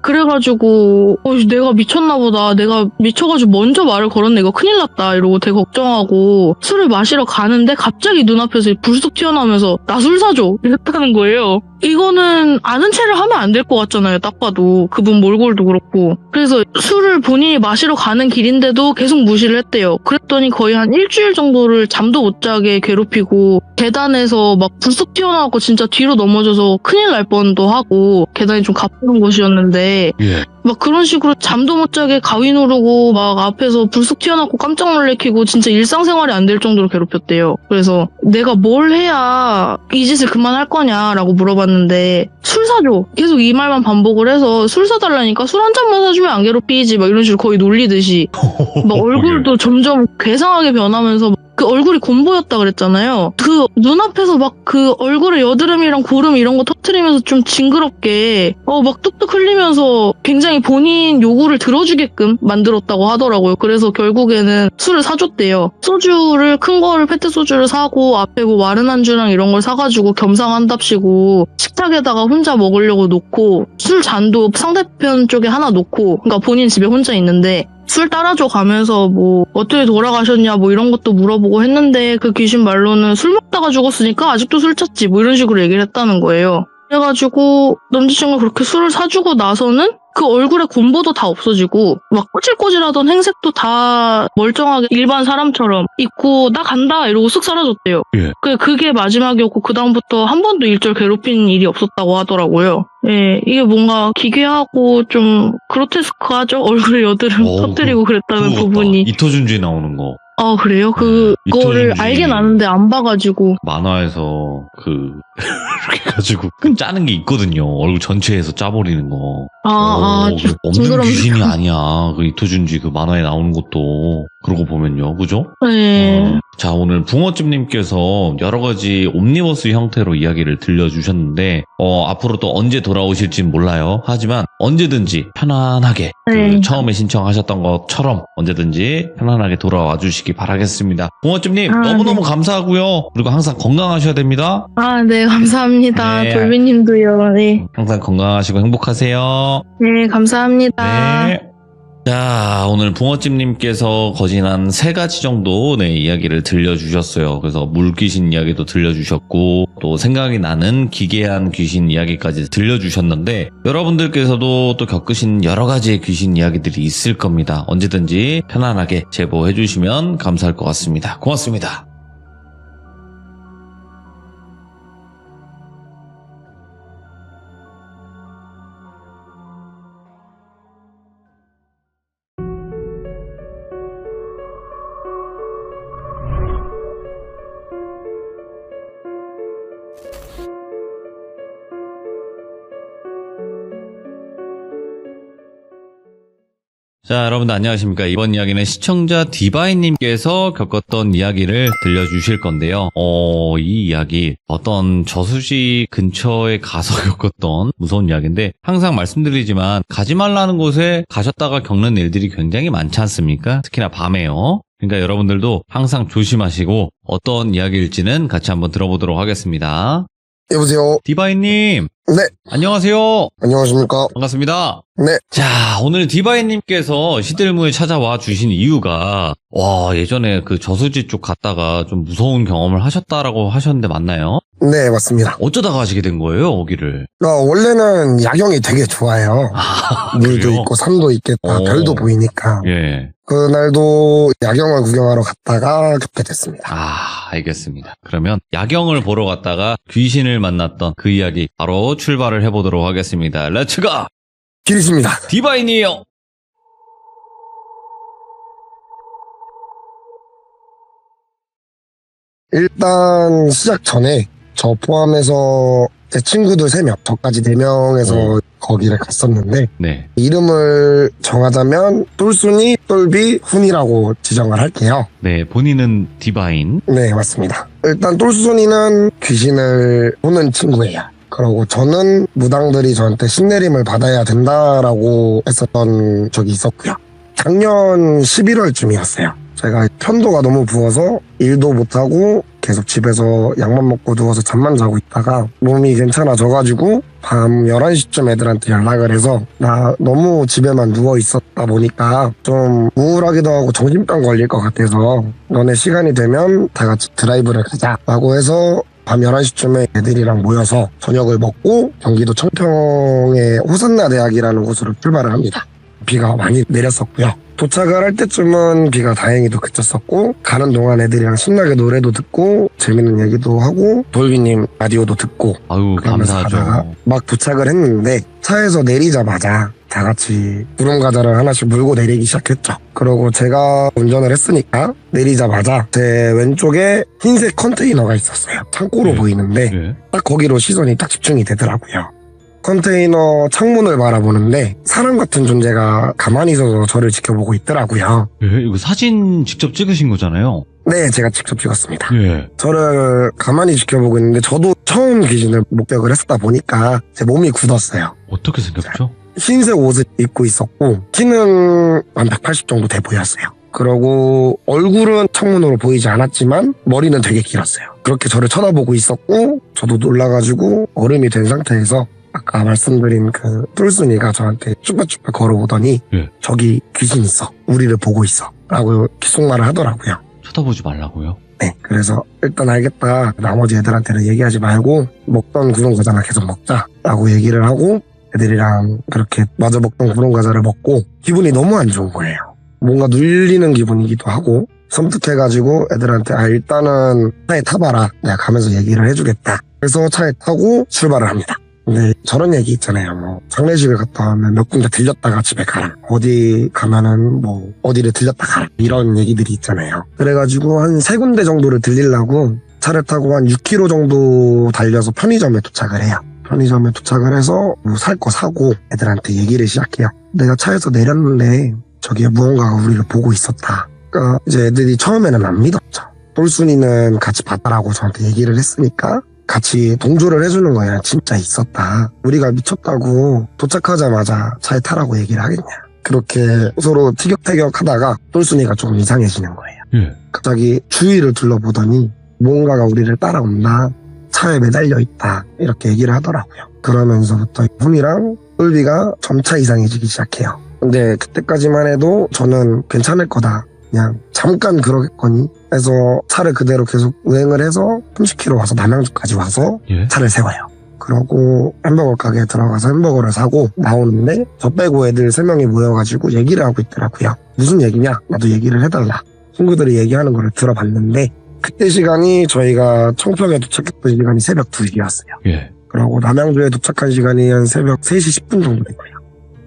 그래가지고 내가 미쳤나 보다. 내가 미쳐가지고 먼저 말을 걸었네. 이거 큰일 났다. 이러고 되게 걱정하고 술을 마시러 가는데 갑자기 눈앞에서 불쑥 튀어나오면서 나 술 사줘 이랬다는 거예요. 이거는 아는 체를 하면 안 될 것 같잖아요. 딱 봐도 그분 몰골도 그렇고. 그래서 술을 본인이 마시러 가는 길인데도 계속 무시를 했대요. 그랬더니 거의 한 일주일 정도를 잠도 못 자게 괴롭히고 계단에서 막 불쑥 튀어나오고 진짜 뒤로 넘어져서 큰일 날 뻔도 하고 계단이 좀 가파른 곳이었는데 막 그런 식으로 잠도 못 자게 가위 누르고 막 앞에서 불쑥 튀어나오고 깜짝 놀래키고 진짜 일상생활이 안 될 정도로 괴롭혔대요. 그래서 내가 뭘 해야 이 짓을 그만할 거냐라고 물어봤는데 술 사줘. 계속 이 말만 반복을 해서 술 사달라니까 술 한 잔만 사주면 안 괴롭히지 막 이런 식으로 거의 놀리듯이 막 얼굴도 점점 괴상하게 변하면서 그 얼굴이 곰보였다 그랬잖아요. 그 눈앞에서 막 그 얼굴에 여드름이랑 고름 이런 거 터트리면서 좀 징그럽게 막 뚝뚝 흘리면서 굉장히 본인 요구를 들어주게끔 만들었다고 하더라고요. 그래서 결국에는 술을 사줬대요. 소주를 큰 거를 페트 소주를 사고 앞에 뭐 마른 안주랑 이런 걸 사가지고 겸상한답시고 식탁에다가 혼자 먹으려고 놓고 술 잔도 상대편 쪽에 하나 놓고 그러니까 본인 집에 혼자 있는데 술 따라줘 가면서 뭐 어떻게 돌아가셨냐 뭐 이런 것도 물어보고 했는데 그 귀신 말로는 술 먹다가 죽었으니까 아직도 술 찼지 뭐 이런 식으로 얘기를 했다는 거예요. 그래가지고 남자친구가 그렇게 술을 사주고 나서는 그 얼굴에 곰보도 다 없어지고 막 꼬질꼬질하던 행색도 다 멀쩡하게 일반 사람처럼 있고 나 간다 이러고 쓱 사라졌대요. 그게 마지막이었고 그 다음부터 한 번도 일절 괴롭힌 일이 없었다고 하더라고요. 예, 이게 뭔가 기괴하고 좀 그로테스크하죠. 얼굴에 여드름 터뜨리고 그랬다는 부분이. 이토준주에 나오는 거. 그래요? 그거를 이토준지. 알긴 아는데 안 봐가지고. 만화에서 이렇게 해가지고 짜는 게 있거든요. 얼굴 전체에서 짜버리는 거. 없는 징그럽네요. 귀신이 아니야. 그 이토준지 그 만화에 나오는 것도. 그러고 보면요. 그죠? 네. 자, 오늘 붕어집님께서 여러 가지 옴니버스 형태로 이야기를 들려주셨는데, 앞으로 또 언제 돌아오실진 몰라요. 하지만 언제든지 편안하게, 네. 처음에 신청하셨던 것처럼 언제든지 편안하게 돌아와 주시기 바라겠습니다. 붕어집님, 아, 너무너무 감사하고요. 그리고 항상 건강하셔야 됩니다. 네, 감사합니다. 네. 돌비님도요. 네. 항상 건강하시고 행복하세요. 네, 감사합니다. 네. 자, 오늘 붕어집님께서 거진한 3가지 정도 이야기를 들려주셨어요. 그래서 물귀신 이야기도 들려주셨고 또 생각이 나는 기괴한 귀신 이야기까지 들려주셨는데 여러분들께서도 또 겪으신 여러 가지의 귀신 이야기들이 있을 겁니다. 언제든지 편안하게 제보해 주시면 감사할 것 같습니다. 고맙습니다. 자, 여러분들 안녕하십니까. 이번 이야기는 시청자 디바이님께서 겪었던 이야기를 들려주실 건데요. 이 이야기 어떤 저수지 근처에 가서 겪었던 무서운 이야기인데 항상 말씀드리지만 가지 말라는 곳에 가셨다가 겪는 일들이 굉장히 많지 않습니까? 특히나 밤에요. 그러니까 여러분들도 항상 조심하시고 어떤 이야기일지는 같이 한번 들어보도록 하겠습니다. 여보세요. 디바이님. 네. 안녕하세요. 안녕하십니까. 반갑습니다. 네. 자, 오늘 디바이님께서 시들무에 찾아와 주신 이유가 예전에 그 저수지 쪽 갔다가 좀 무서운 경험을 하셨다라고 하셨는데 맞나요? 네, 맞습니다. 어쩌다가 가시게 된 거예요, 거기를? 원래는 야경이 되게 좋아요. 물도 그래요? 있고 산도 있겠다. 별도 보이니까. 예. 그날도 야경을 구경하러 갔다가 겪게 됐습니다. 알겠습니다. 그러면 야경을 보러 갔다가 귀신을 만났던 그 이야기 바로 출발을 해보도록 하겠습니다. 렛츠고! 길이십니다. 디바인이에요! 일단 시작 전에 저 포함해서 제 친구들 3명, 저까지 4명에서 거기를 갔었는데 네. 이름을 정하자면 똘순이, 똘비, 훈이라고 지정을 할게요. 네, 본인은 디바인. 네, 맞습니다. 일단 똘순이는 귀신을 보는 친구예요. 그러고 저는 무당들이 저한테 신내림을 받아야 된다라고 했었던 적이 있었고요. 작년 11월쯤이었어요. 제가 편도가 너무 부어서 일도 못하고 계속 집에서 약만 먹고 누워서 잠만 자고 있다가 몸이 괜찮아져가지고 밤 11시쯤 애들한테 연락을 해서 나 너무 집에만 누워 있었다 보니까 좀 우울하기도 하고 정신병 걸릴 것 같아서 너네 시간이 되면 다 같이 드라이브를 가자라고 해서 밤 11시쯤에 애들이랑 모여서 저녁을 먹고 경기도 청평의 호산나 대학이라는 곳으로 출발을 합니다. 비가 많이 내렸었고요. 도착을 할 때쯤은 비가 다행히도 그쳤었고 가는 동안 애들이랑 신나게 노래도 듣고 재밌는 얘기도 하고 돌비님 라디오도 듣고 아유, 그러면서 가다가 감사하죠. 막 도착을 했는데 차에서 내리자마자 다 같이 구름 과자를 하나씩 물고 내리기 시작했죠. 그러고 제가 운전을 했으니까 내리자마자 제 왼쪽에 흰색 컨테이너가 있었어요. 창고로 네. 보이는데 네. 딱 거기로 시선이 딱 집중이 되더라고요. 컨테이너 창문을 바라보는데 사람 같은 존재가 가만히 서서 저를 지켜보고 있더라고요. 이거 사진 직접 찍으신 거잖아요. 네, 제가 직접 찍었습니다. 예. 저를 가만히 지켜보고 있는데 저도 처음 귀신을 목격을 했다 보니까 제 몸이 굳었어요. 어떻게 생겼죠? 흰색 옷을 입고 있었고 키는 한 180 정도 돼 보였어요. 그러고 얼굴은 창문으로 보이지 않았지만 머리는 되게 길었어요. 그렇게 저를 쳐다보고 있었고 저도 놀라가지고 얼음이 된 상태에서 아까 말씀드린 그 똘순이가 저한테 쭈뼛쭈뼛 걸어오더니 예. 저기 귀신 있어. 우리를 보고 있어. 라고 귓속말을 하더라고요. 쳐다보지 말라고요? 네, 그래서 일단 알겠다. 나머지 애들한테는 얘기하지 말고 먹던 구름 과자나 계속 먹자라고 얘기를 하고 애들이랑 그렇게 마저 먹던 구름 과자를 먹고 기분이 너무 안 좋은 거예요. 뭔가 눌리는 기분이기도 하고 섬뜩해가지고 애들한테 일단은 차에 타봐라. 내가 가면서 얘기를 해주겠다. 그래서 차에 타고 출발을 합니다. 근데 저런 얘기 있잖아요. 뭐 장례식을 갔다 오면 몇 군데 들렸다가 집에 가라. 어디 가면은 뭐 어디를 들렸다 가라. 이런 얘기들이 있잖아요. 그래가지고 한 3군데 정도를 들리려고 차를 타고 한 6km 정도 달려서 편의점에 도착을 해요. 편의점에 도착을 해서 뭐 살 거 사고 애들한테 얘기를 시작해요. 내가 차에서 내렸는데 저기에 무언가가 우리를 보고 있었다. 그러니까 이제 애들이 처음에는 안 믿었죠. 똘순이는 같이 봤다라고 저한테 얘기를 했으니까 같이 동조를 해주는 거야. 진짜 있었다. 우리가 미쳤다고 도착하자마자 차에 타라고 얘기를 하겠냐. 그렇게 서로 티격태격 하다가 똘순이가 조금 이상해지는 거예요. 갑자기 주위를 둘러보더니 뭔가가 우리를 따라온다. 차에 매달려 있다. 이렇게 얘기를 하더라고요. 그러면서부터 훈이랑 똘비가 점차 이상해지기 시작해요. 근데 그때까지만 해도 저는 괜찮을 거다. 그냥 잠깐 그러겠거니 해서 차를 그대로 계속 운행을 해서 30km 와서 남양주까지 와서 차를 세워요. 그러고 햄버거 가게에 들어가서 햄버거를 사고 나오는데 저 빼고 애들 3명이 모여가지고 얘기를 하고 있더라고요. 무슨 얘기냐? 나도 얘기를 해달라. 친구들이 얘기하는 거를 들어봤는데 그때 시간이 저희가 청평에 도착했던 시간이 새벽 2시였어요. 그러고 남양주에 도착한 시간이 한 새벽 3시 10분 정도 된 거예요.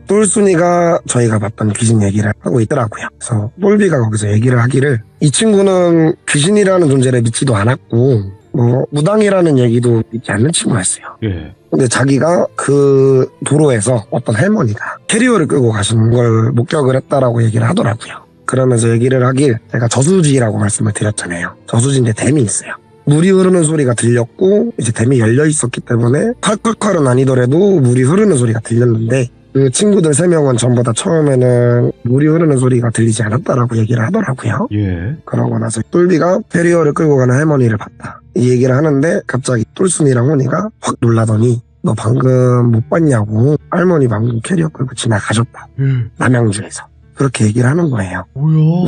똘순이가 저희가 봤던 귀신 얘기를 하고 있더라고요. 그래서 똘비가 거기서 얘기를 하기를 이 친구는 귀신이라는 존재를 믿지도 않았고 뭐 무당이라는 얘기도 믿지 않는 친구였어요. 근데 자기가 그 도로에서 어떤 할머니가 캐리어를 끌고 가시는 걸 목격을 했다라고 얘기를 하더라고요. 그러면서 얘기를 하길 제가 저수지라고 말씀을 드렸잖아요. 저수지인데 댐이 있어요. 물이 흐르는 소리가 들렸고 이제 댐이 열려 있었기 때문에 콸콸콸은 아니더라도 물이 흐르는 소리가 들렸는데 그 친구들 3명은 전부 다 처음에는 물이 흐르는 소리가 들리지 않았다라고 얘기를 하더라고요. 그러고 나서 똘비가 페리어를 끌고 가는 할머니를 봤다. 이 얘기를 하는데 갑자기 똘순이랑 훈이가 확 놀라더니 너 방금 못 봤냐고. 할머니 방금 캐리어 끌고 지나가셨다. 남양주에서. 그렇게 얘기를 하는 거예요.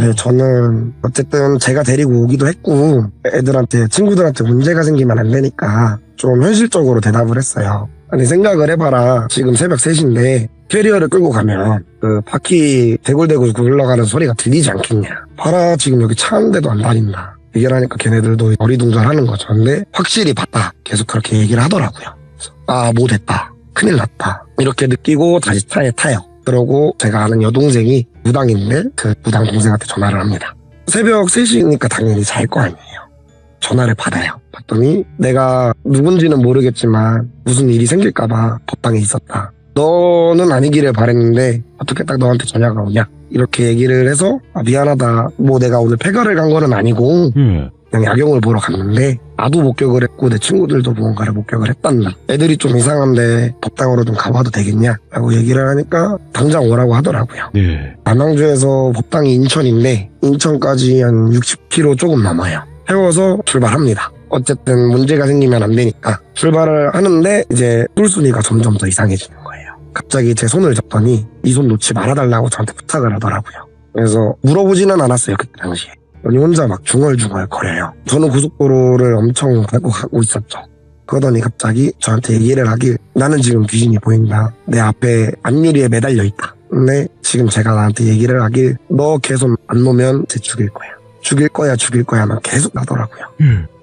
네, 저는 어쨌든 제가 데리고 오기도 했고 애들한테 친구들한테 문제가 생기면 안 되니까 좀 현실적으로 대답을 했어요. 아니 생각을 해봐라. 지금 새벽 3시인데 캐리어를 끌고 가면 그 바퀴 대굴대굴 굴러가는 소리가 들리지 않겠냐. 봐라 지금 여기 차 한 대도 안 다닌다. 얘기를 하니까 걔네들도 어리둥절하는 거죠. 근데 확실히 봤다. 계속 그렇게 얘기를 하더라고요. 아, 뭐 됐다. 큰일 났다. 이렇게 느끼고 다시 차에 타요. 그러고 제가 아는 여동생이 무당인데 그 무당 동생한테 전화를 합니다. 새벽 3시니까 당연히 잘 거 아니에요. 전화를 받아요. 봤더니 내가 누군지는 모르겠지만 무슨 일이 생길까봐 법당에 있었다. 너는 아니기를 바랬는데 어떻게 딱 너한테 전화가 오냐. 이렇게 얘기를 해서 아, 미안하다. 뭐 내가 오늘 폐가를 간 거는 아니고 그냥 야경을 보러 갔는데 나도 목격을 했고 내 친구들도 무언가를 목격을 했단다. 애들이 좀 이상한데 법당으로 좀 가봐도 되겠냐? 라고 얘기를 하니까 당장 오라고 하더라고요. 남양주에서 법당이 인천인데 인천까지 한 60km 조금 넘어요. 태워서 출발합니다. 어쨌든 문제가 생기면 안 되니까 출발을 하는데 이제 똘순이가 점점 더 이상해지는 거예요. 갑자기 제 손을 잡더니 이 손 놓지 말아달라고 저한테 부탁을 하더라고요. 그래서 물어보지는 않았어요. 그때 당시에. 혼자 막 중얼중얼 거려요. 저는 고속도로를 엄청 밟고 가고 있었죠. 그러더니 갑자기 저한테 얘기를 하길 나는 지금 귀신이 보인다. 내 앞에 앞유리에 매달려 있다. 근데 지금 제가 나한테 얘기를 하길 너 계속 안 놓으면 쟤 죽일 거야. 죽일 거야만 계속 나더라고요.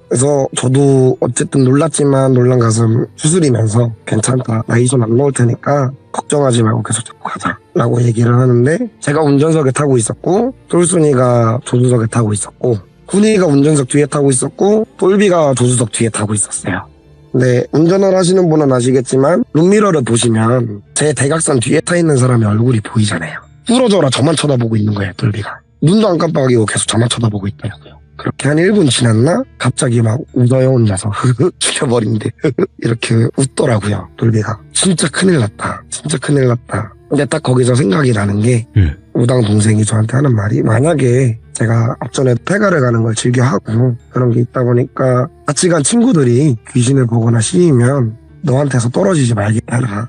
그래서 저도 어쨌든 놀랐지만 놀란 가슴 추스리면서 괜찮다. 나 이 손 안 놓을 테니까 걱정하지 말고 계속 잡고 가자 라고 얘기를 하는데 제가 운전석에 타고 있었고 똘순이가 조수석에 타고 있었고 훈이가 운전석 뒤에 타고 있었고 똘비가 조수석 뒤에 타고 있었어요. 근데 운전을 하시는 분은 아시겠지만 룸미러를 보시면 제 대각선 뒤에 타 있는 사람의 얼굴이 보이잖아요. 부러져라 저만 쳐다보고 있는 거예요. 똘비가. 눈도 안 깜빡이고 계속 저만 쳐다보고 있더라고요. 그렇게 한 1분 지났나? 갑자기 막 웃어요 혼자서. 죽여버린대. 이렇게 웃더라고요. 똘비가. 진짜 큰일 났다. 진짜 큰일 났다. 근데 딱 거기서 생각이 나는 게 무당 동생이 저한테 하는 말이 만약에 제가 앞전에 폐가를 가는 걸 즐겨하고 그런 게 있다 보니까 같이 간 친구들이 귀신을 보거나 시이면 너한테서 떨어지지 말게 해라.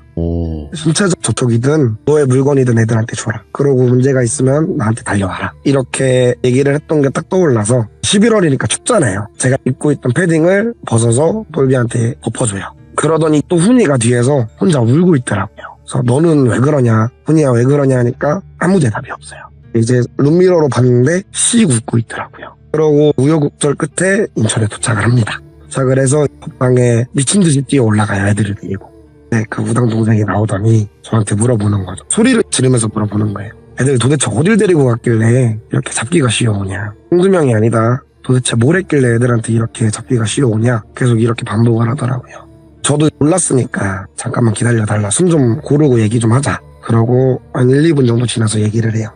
신체적 접촉이든 너의 물건이든 애들한테 줘라. 그러고 문제가 있으면 나한테 달려와라. 이렇게 얘기를 했던 게 딱 떠올라서 11월이니까 춥잖아요. 제가 입고 있던 패딩을 벗어서 똘비한테 덮어줘요. 그러더니 또 훈이가 뒤에서 혼자 울고 있더라고요. 그래서 너는 왜 그러냐, 훈이야 왜 그러냐 하니까 아무 대답이 없어요. 이제 룸미러로 봤는데 씩 웃고 있더라고요. 그러고 우여곡절 끝에 인천에 도착을 합니다. 도착을 해서 법당에 미친 듯이 뛰어 올라가요. 애들을 데리고. 네, 그 무당 동생이 나오더니 저한테 물어보는 거죠. 소리를 지르면서 물어보는 거예요. 애들 도대체 어딜 데리고 갔길래 이렇게 잡기가 쉬워오냐. 한두 명이 아니다. 도대체 뭘 했길래 애들한테 이렇게 잡기가 쉬워오냐. 계속 이렇게 반복을 하더라고요. 저도 몰랐으니까 잠깐만 기다려달라. 숨 좀 고르고 얘기 좀 하자. 그러고 한 1, 2분 정도 지나서 얘기를 해요.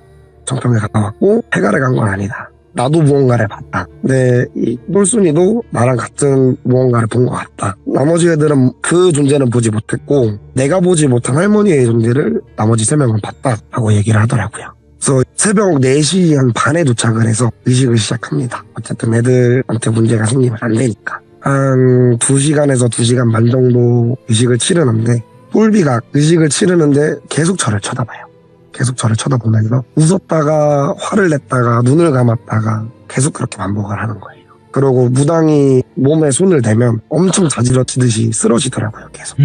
정평에 갔다 왔고 해갈에 간 건 아니다. 나도 무언가를 봤다. 근데 이 똘순이도 나랑 같은 무언가를 본 것 같다. 나머지 애들은 그 존재는 보지 못했고 내가 보지 못한 할머니의 존재를 나머지 3명은 봤다 하고 얘기를 하더라고요. 그래서 새벽 4시 한 반에 도착을 해서 의식을 시작합니다. 어쨌든 애들한테 문제가 생기면 안 되니까. 한 2시간에서 2시간 반 정도 의식을 치르는데 똘비가 의식을 치르는데 계속 저를 쳐다봐요. 계속 저를 쳐다보면서 웃었다가 화를 냈다가 눈을 감았다가 계속 그렇게 반복을 하는 거예요. 그러고 무당이 몸에 손을 대면 엄청 자지러지듯이 쓰러지더라고요. 계속.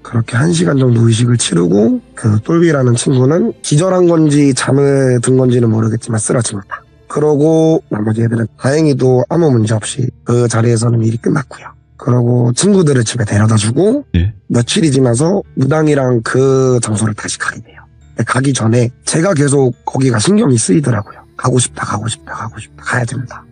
그렇게 1시간 정도 의식을 치르고 그 똘비라는 친구는 기절한 건지 잠에 든 건지는 모르겠지만 쓰러집니다. 그러고 나머지 애들은 다행히도 아무 문제 없이 그 자리에서는 일이 끝났고요. 그러고 친구들을 집에 데려다주고 네. 며칠이 지나서 무당이랑 그 장소를 다시 가게 돼요. 가기 전에 제가 계속 거기가 신경이 쓰이더라고요. 가고 싶다 가야 된다.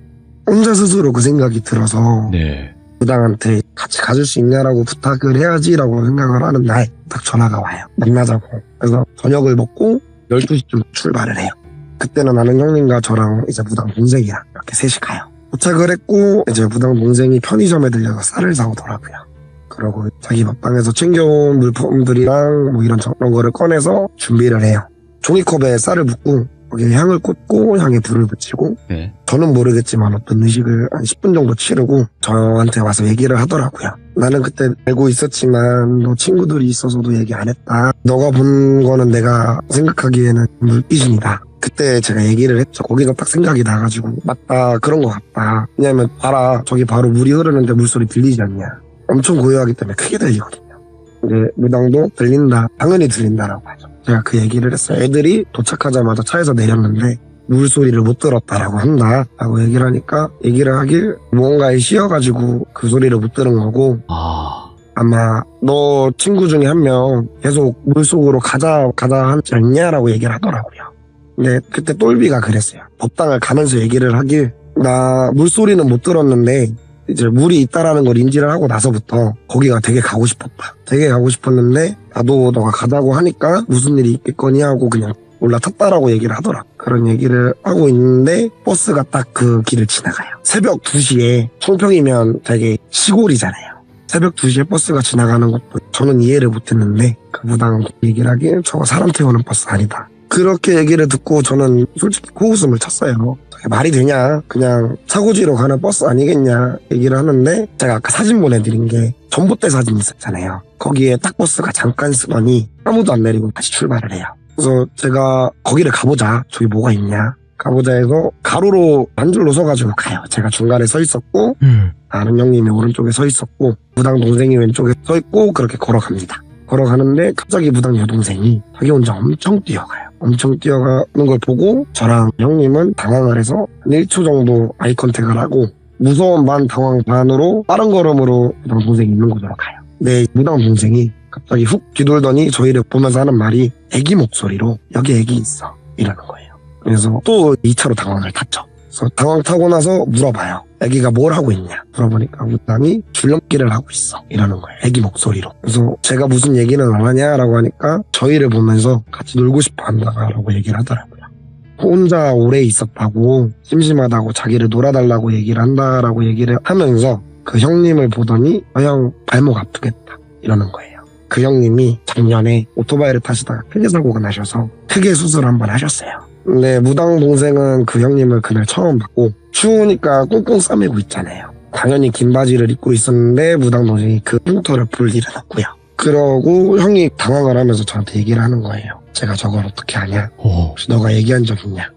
혼자 스스로 그 생각이 들어서 네. 무당한테 같이 가줄 수 있냐라고 부탁을 해야지라고 생각을 하는 날 딱 전화가 와요. 만나자고. 그래서 저녁을 먹고 12시쯤 출발을 해요. 그때는 아는 형님과 저랑 이제 무당 동생이랑 이렇게 셋이 가요. 도착을 했고 이제 무당 동생이 편의점에 들려서 쌀을 사오더라고요. 그러고 자기 밥방에서 챙겨온 물품들이랑 뭐 이런 저런 거를 꺼내서 준비를 해요. 종이컵에 쌀을 붓고 거기에 향을 꽂고 향에 불을 붙이고 네. 저는 모르겠지만 어떤 의식을 한 10분 정도 치르고 저한테 와서 얘기를 하더라고요. 나는 그때 알고 있었지만 너 친구들이 있어서도 얘기 안 했다. 너가 본 거는 내가 생각하기에는 물귀신이다. 그때 제가 얘기를 했죠. 거기서 딱 생각이 나가지고 맞다 그런 것 같다. 왜냐면 봐라 저기 바로 물이 흐르는데 물소리 들리지 않냐. 엄청 고요하기 때문에 크게 들리거든요. 근데 무당도 들린다. 당연히 들린다라고 하죠. 제가 그 얘기를 했어요. 애들이 도착하자마자 차에서 내렸는데 물소리를 못 들었다라고 한다 라고 얘기를 하니까 얘기를 하길 무언가에 씌어가지고 그 소리를 못 들은 거고 아마 너 친구 중에 한 명 계속 물속으로 가자 하지 않냐라고 얘기를 하더라고요. 근데 그때 똘비가 그랬어요. 법당을 가면서 얘기를 하길 나 물소리는 못 들었는데 이제 물이 있다라는 걸 인지를 하고 나서부터 거기가 되게 가고 싶었다. 되게 가고 싶었는데 나도 너가 가자고 하니까 무슨 일이 있겠거니 하고 그냥 올라탔다라고 얘기를 하더라. 그런 얘기를 하고 있는데 버스가 딱 그 길을 지나가요. 새벽 2시에 청평이면 되게 시골이잖아요. 새벽 2시에 버스가 지나가는 것도 저는 이해를 못했는데 그 무당 얘기를 하기엔 저거 사람 태우는 버스 아니다. 그렇게 얘기를 듣고 저는 솔직히 코웃음을 쳤어요. 말이 되냐? 그냥 차고지로 가는 버스 아니겠냐 얘기를 하는데 제가 아까 사진 보내드린 게 전봇대 사진 있었잖아요. 거기에 딱 버스가 잠깐 쓰더니 아무도 안 내리고 다시 출발을 해요. 그래서 제가 거기를 가보자. 저기 뭐가 있냐. 가보자 해서 가로로 한 줄로 서가지고 가요. 제가 중간에 서 있었고 아는 형님이 오른쪽에 서 있었고 무당 동생이 왼쪽에 서 있고 그렇게 걸어갑니다. 걸어가는데 갑자기 무당 여동생이 자기 혼자 엄청 뛰어가요. 엄청 뛰어가는 걸 보고 저랑 형님은 당황을 해서 한 1초 정도 아이 컨택을 하고 무서운 반 당황 반으로 빠른 걸음으로 무당 동생이 있는 곳으로 가요. 네, 무당 동생이 갑자기 훅 뒤돌더니 저희를 보면서 하는 말이 애기 목소리로 여기 애기 있어 이러는 거예요. 그래서 또 2차로 당황을 탔죠. 그래서 당황 타고 나서 물어봐요. 애기가 뭘 하고 있냐 물어보니까 무당이 줄넘기를 하고 있어 이러는 거예요. 애기 목소리로. 그래서 제가 무슨 얘기는 안 하냐라고 하니까 저희를 보면서 같이 놀고 싶어 한다라고 얘기를 하더라고요. 혼자 오래 있었다고 심심하다고 자기를 놀아달라고 얘기를 한다라고 얘기를 하면서 그 형님을 보더니 형 발목 아프겠다 이러는 거예요. 그 형님이 작년에 오토바이를 타시다가 크게 사고가 나셔서 크게 수술을 한번 하셨어요. 근데 무당 동생은 그 형님을 그날 처음 봤고 추우니까 꽁꽁 싸매고 있잖아요. 당연히 긴 바지를 입고 있었는데 무당 동생이 그 흉터를 볼 일은 없고요. 그러고 형이 당황을 하면서 저한테 얘기를 하는 거예요. 제가 저걸 어떻게 하냐? 혹시 너가 얘기한 적 있냐?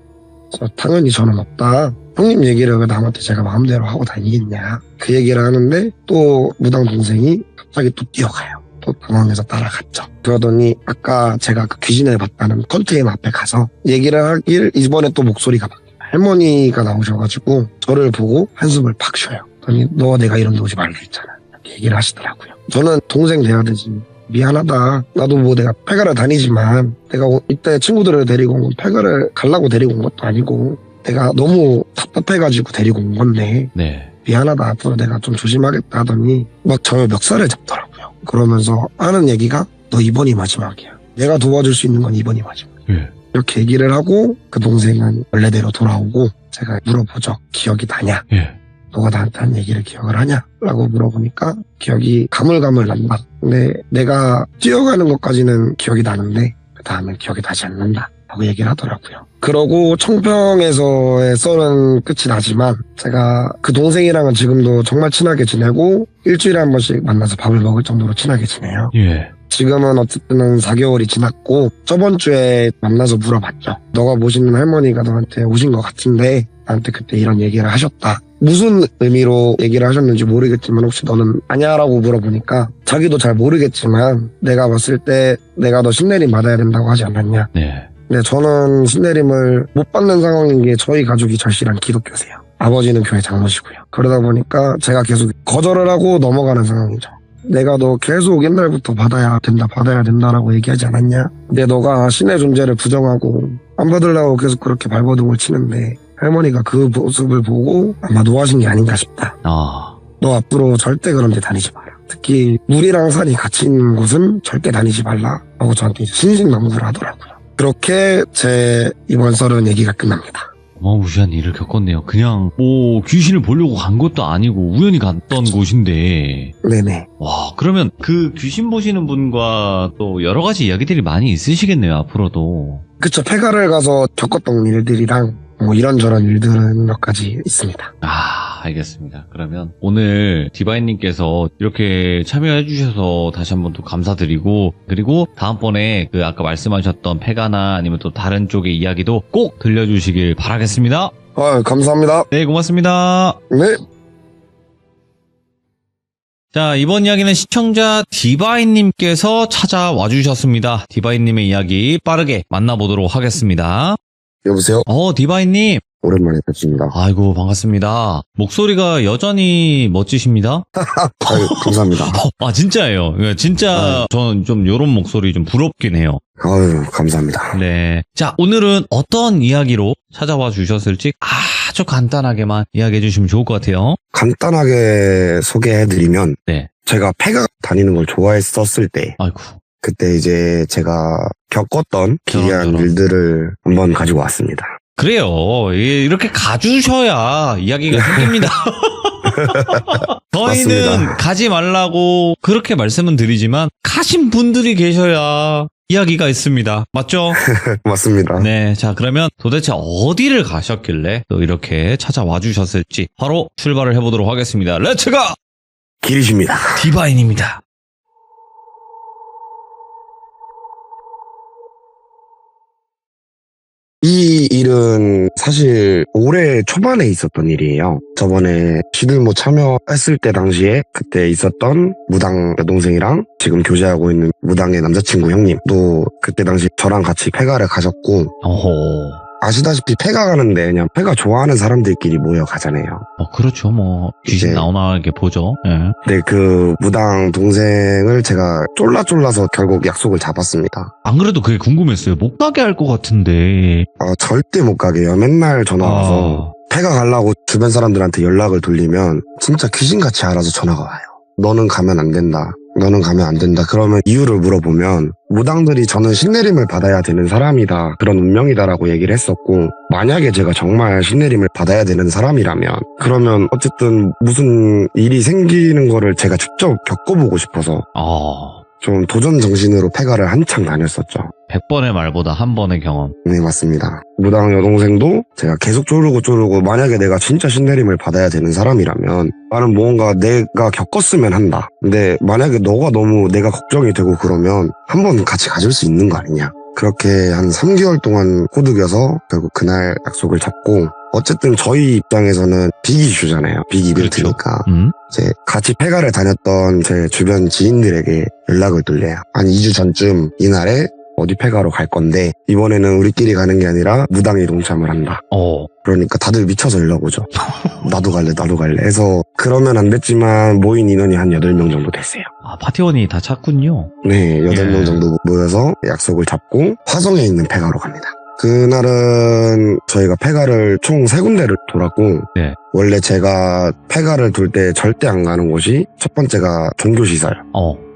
그래서 당연히 저는 없다. 형님 얘기를 왜 남한테 제가 마음대로 하고 다니겠냐? 그 얘기를 하는데 또 무당 동생이 갑자기 또 뛰어가요. 또 당황해서 따라갔죠. 그러더니 아까 제가 그 귀신을 봤다는 컨테이너 앞에 가서 얘기를 하길 이번에 또 목소리가 바뀌어요. 할머니가 나오셔가지고 저를 보고 한숨을 팍 쉬어요. 그러더니 너 내가 이런 데 오지 말라 했잖아. 이렇게 얘기를 하시더라고요. 저는 동생 돼야 되지 미안하다. 나도 뭐 내가 폐가를 다니지만 내가 이때 친구들을 데리고 온 건 폐가를 가려고 데리고 온 것도 아니고 내가 너무 답답해가지고 데리고 온 건데 네. 미안하다. 앞으로 내가 좀 조심하겠다 하더니 막 저를 멱살을 잡더라고요. 그러면서 하는 얘기가 너 이번이 마지막이야. 내가 도와줄 수 있는 건 이번이 마지막. 예. 이렇게 얘기를 하고 그 동생은 원래대로 돌아오고 제가 물어보죠. 기억이 나냐? 예. 너가 나한테 한 얘기를 기억을 하냐? 라고 물어보니까 기억이 가물가물 난다. 근데 내가 뛰어가는 것까지는 기억이 나는데 그 다음엔 기억이 나지 않는다. 라고 얘기를 하더라고요. 그러고 청평에서의 썰은 끝이 나지만 제가 그 동생이랑은 지금도 정말 친하게 지내고 일주일에 한 번씩 만나서 밥을 먹을 정도로 친하게 지내요. 예. 지금은 어쨌든 4개월이 지났고 저번 주에 만나서 물어봤죠. 너가 모시는 할머니가 너한테 오신 것 같은데 나한테 그때 이런 얘기를 하셨다. 무슨 의미로 얘기를 하셨는지 모르겠지만 혹시 너는 아냐라고 물어보니까 자기도 잘 모르겠지만 내가 봤을 때 내가 너 신내림 받아야 된다고 하지 않았냐. 네. 근데 저는 신내림을 못 받는 상황인 게 저희 가족이 절실한 기독교세요. 아버지는 교회 장로시고요. 그러다 보니까 제가 계속 거절을 하고 넘어가는 상황이죠. 내가 너 계속 옛날부터 받아야 된다라고 얘기하지 않았냐? 근데 너가 신의 존재를 부정하고 안 받으려고 계속 그렇게 발버둥을 치는데 할머니가 그 모습을 보고 아마 노하신 게 아닌가 싶다. 너 앞으로 절대 그런 데 다니지 마라. 특히 물이랑 산이 같이 있는 곳은 절대 다니지 말라 하고 저한테 신신당부를 하더라고요. 그렇게 제 이번 썰은 얘기가 끝납니다. 어마무시한 일을 겪었네요. 그냥 뭐 귀신을 보려고 간 것도 아니고 우연히 갔던 곳인데. 네네. 와, 그러면 그 귀신 보시는 분과 또 여러 가지 이야기들이 많이 있으시겠네요, 앞으로도. 그쵸. 폐가를 가서 겪었던 일들이랑 뭐 이런저런 일들은 몇 가지 있습니다. 알겠습니다. 그러면 오늘 디바인님께서 이렇게 참여해주셔서 다시 한번 또 감사드리고, 그리고 다음번에 그 아까 말씀하셨던 폐가나 아니면 또 다른 쪽의 이야기도 꼭 들려주시길 바라겠습니다. 감사합니다. 네, 고맙습니다. 네. 자, 이번 이야기는 시청자 디바인님께서 찾아와 주셨습니다. 디바인님의 이야기 빠르게 만나보도록 하겠습니다. 여보세요? 디바인님. 오랜만에 뵙습니다. 아이고, 반갑습니다. 목소리가 여전히 멋지십니다. 아유, 감사합니다. 진짜예요. 진짜 저는 좀 요런 목소리 좀 부럽긴 해요. 아유, 감사합니다. 네. 자, 오늘은 어떤 이야기로 찾아와 주셨을지 아주 간단하게만 이야기해 주시면 좋을 것 같아요. 간단하게 소개해드리면 네. 제가 폐가 다니는 걸 좋아했었을 때 아이고. 그때 이제 제가 겪었던 기이한 저런. 일들을 한번 가지고 왔습니다. 그래요. 이렇게 가주셔야 이야기가 생깁니다. 저희는 맞습니다. 가지 말라고 그렇게 말씀은 드리지만 가신 분들이 계셔야 이야기가 있습니다. 맞죠? 맞습니다. 네. 자, 그러면 도대체 어디를 가셨길래 또 이렇게 찾아와 주셨을지 바로 출발을 해보도록 하겠습니다. 렛츠고! 길이십니다. 디바인입니다. 이 일은 사실 올해 초반에 있었던 일이에요. 저번에 시들모 참여했을 때 당시에 그때 있었던 무당 여동생이랑 지금 교제하고 있는 무당의 남자친구 형님도 그때 당시 저랑 같이 폐가를 가셨고, 어허. 아시다시피 폐가 가는데 그냥 폐가 좋아하는 사람들끼리 모여 가잖아요. 그렇죠. 귀신 이제- 나오나 이렇게 보죠. 예. 근데 그 무당 동생을 제가 쫄라서 결국 약속을 잡았습니다. 안 그래도 그게 궁금했어요. 못 가게 할 것 같은데. 절대 못 가게요. 맨날 전화 와서 폐가 가려고 주변 사람들한테 연락을 돌리면 진짜 귀신같이 알아서 전화가 와요. 너는 가면 안 된다. 너는 가면 안 된다. 그러면 이유를 물어보면 무당들이 저는 신내림을 받아야 되는 사람이다. 그런 운명이다라고 얘기를 했었고, 만약에 제가 정말 신내림을 받아야 되는 사람이라면 그러면 어쨌든 무슨 일이 생기는 거를 제가 직접 겪어보고 싶어서 좀 도전 정신으로 폐가를 한창 다녔었죠. 100번의 말보다 한 번의 경험. 네, 맞습니다. 무당 여동생도 제가 계속 쪼르고 만약에 내가 진짜 신내림을 받아야 되는 사람이라면 나는 뭔가 내가 겪었으면 한다. 근데 만약에 너가 너무 내가 걱정이 되고 그러면 한번 같이 가줄 수 있는 거 아니냐. 그렇게 한 3개월 동안 호득여서 결국 그날 약속을 잡고, 어쨌든 저희 입장에서는 빅 이슈잖아요. 빅 이벤트니까. 이제 같이 폐가를 다녔던 제 주변 지인들에게 연락을 돌려요. 한 2주 전쯤 이날에 어디 폐가로 갈 건데 이번에는 우리끼리 가는 게 아니라 무당이 동참을 한다. 그러니까 다들 미쳐서 연락 오죠. 나도 갈래 해서 그러면 안 됐지만 모인 인원이 한 8명 정도 됐어요. 아, 파티원이 다 찼군요. 네, 8명 예. 정도 모여서 약속을 잡고 화성에 있는 폐가로 갑니다. 그날은 저희가 폐가를 총 3군데를 돌았고 네. 원래 제가 폐가를 돌 때 절대 안 가는 곳이 첫 번째가 종교시설,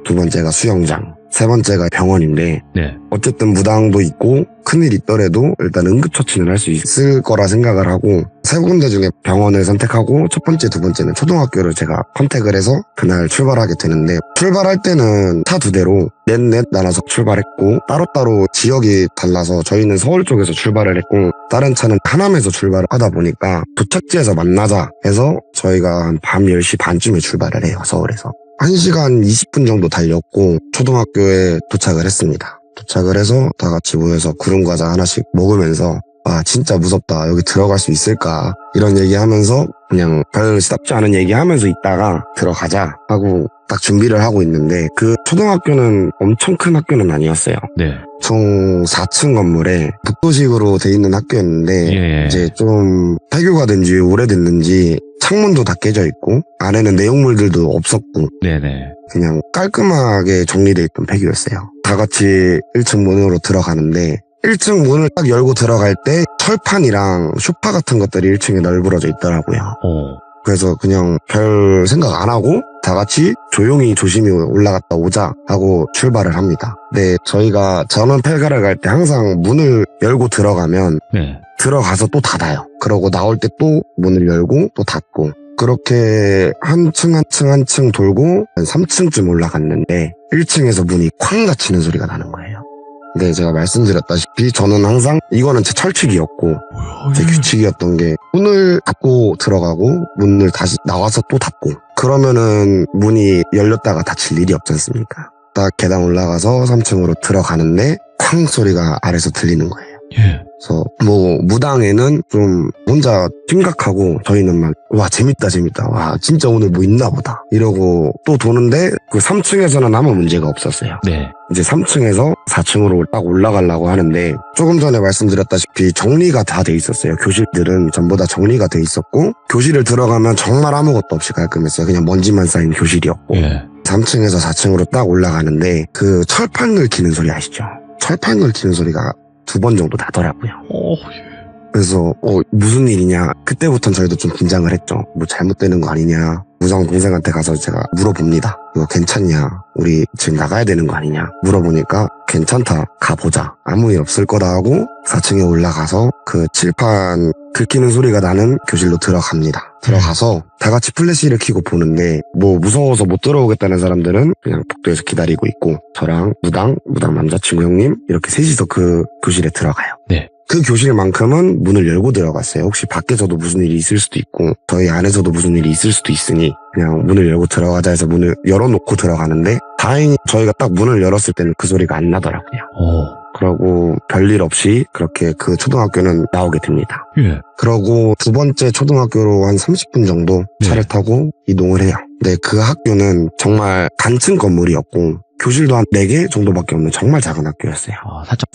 두 번째가 수영장, 세 번째가 병원인데 네. 어쨌든 무당도 있고 큰일 있더라도 일단 응급처치는 할 수 있을 거라 생각을 하고 3군데 중에 병원을 선택하고 첫 번째, 두 번째는 초등학교를 제가 선택을 해서 그날 출발하게 되는데 출발할 때는 차 2대로 넷 나눠서 출발했고 따로따로 지역이 달라서 저희는 서울 쪽에서 출발을 했고 다른 차는 하남에서 출발을 하다 보니까 도착지에서 만나자 해서 저희가 한 밤 10시 반쯤에 출발을 해요. 서울에서 1시간 20분 정도 달렸고 초등학교에 도착을 했습니다. 도착을 해서 다 같이 모여서 구름과자 하나씩 먹으면서 아 진짜 무섭다 여기 들어갈 수 있을까 이런 얘기하면서 그냥 별 시답지 않은 얘기하면서 있다가 들어가자 하고 딱 준비를 하고 있는데 그 초등학교는 엄청 큰 학교는 아니었어요. 네. 총 4층 건물에 북도식으로 돼 있는 학교였는데 예. 이제 좀 폐교가 된 지 오래됐는지 창문도 다 깨져 있고 안에는 내용물들도 없었고 네네. 그냥 깔끔하게 정리되어 있던 폐교였어요. 다 같이 1층 문으로 들어가는데 1층 문을 딱 열고 들어갈 때 철판이랑 소파 같은 것들이 1층에 널브러져 있더라고요. 그래서 그냥 별 생각 안 하고 다 같이 조용히 조심히 올라갔다 오자 하고 출발을 합니다. 네, 저는 폐가를 갈 때 항상 문을 열고 들어가면 네. 들어가서 또 닫아요. 그러고 나올 때 또 문을 열고 또 닫고 그렇게 한 층 돌고 한 3층쯤 올라갔는데 1층에서 문이 쾅 닫히는 소리가 나는 거예요. 근데 제가 말씀드렸다시피 저는 항상 이거는 제 철칙이었고 제 규칙이었던 게 문을 닫고 들어가고 문을 다시 나와서 또 닫고 그러면은 문이 열렸다가 닫힐 일이 없지 않습니까? 딱 계단 올라가서 3층으로 들어가는데 쾅 소리가 아래서 들리는 거예요. 예. 그래서 뭐 무당에는 좀 혼자 심각하고 저희는 막 와 재밌다 와 진짜 오늘 뭐 있나 보다 이러고 또 도는데 그 3층에서는 아무 문제가 없었어요. 네. 이제 3층에서 4층으로 딱 올라가려고 하는데 조금 전에 말씀드렸다시피 정리가 다 돼 있었어요. 교실들은 전부 다 정리가 돼 있었고 교실을 들어가면 정말 아무것도 없이 깔끔했어요. 그냥 먼지만 쌓인 교실이었고 예. 3층에서 4층으로 딱 올라가는데 그 철판 긁히는 소리 아시죠? 철판 긁히는 소리가 2번 정도 나더라고요. 그래서 무슨 일이냐 그때부터는 저희도 좀 긴장을 했죠. 뭐 잘못되는 거 아니냐 무당 동생한테 가서 제가 물어봅니다. 이거 괜찮냐 우리 지금 나가야 되는 거 아니냐 물어보니까 괜찮다 가보자 아무 일 없을 거다 하고 4층에 올라가서 그 칠판 긁히는 소리가 나는 교실로 들어갑니다. 들어가서 다 같이 플래시를 켜고 보는데 뭐 무서워서 못 들어오겠다는 사람들은 그냥 복도에서 기다리고 있고 저랑 무당 남자친구 형님 이렇게 셋이서 그 교실에 들어가요. 네. 그 교실만큼은 문을 열고 들어갔어요. 혹시 밖에서도 무슨 일이 있을 수도 있고 저희 안에서도 무슨 일이 있을 수도 있으니 그냥 문을 열고 들어가자 해서 문을 열어놓고 들어가는데 다행히 저희가 딱 문을 열었을 때는 그 소리가 안 나더라고요. 그러고 별일 없이 그렇게 그 초등학교는 나오게 됩니다. 예. 그러고 2번째 초등학교로 한 30분 정도 차를 타고 이동을 해요. 네, 그 학교는 정말 단층 건물이었고 교실도 한 4개 정도밖에 없는 정말 작은 학교였어요. 아, 살짝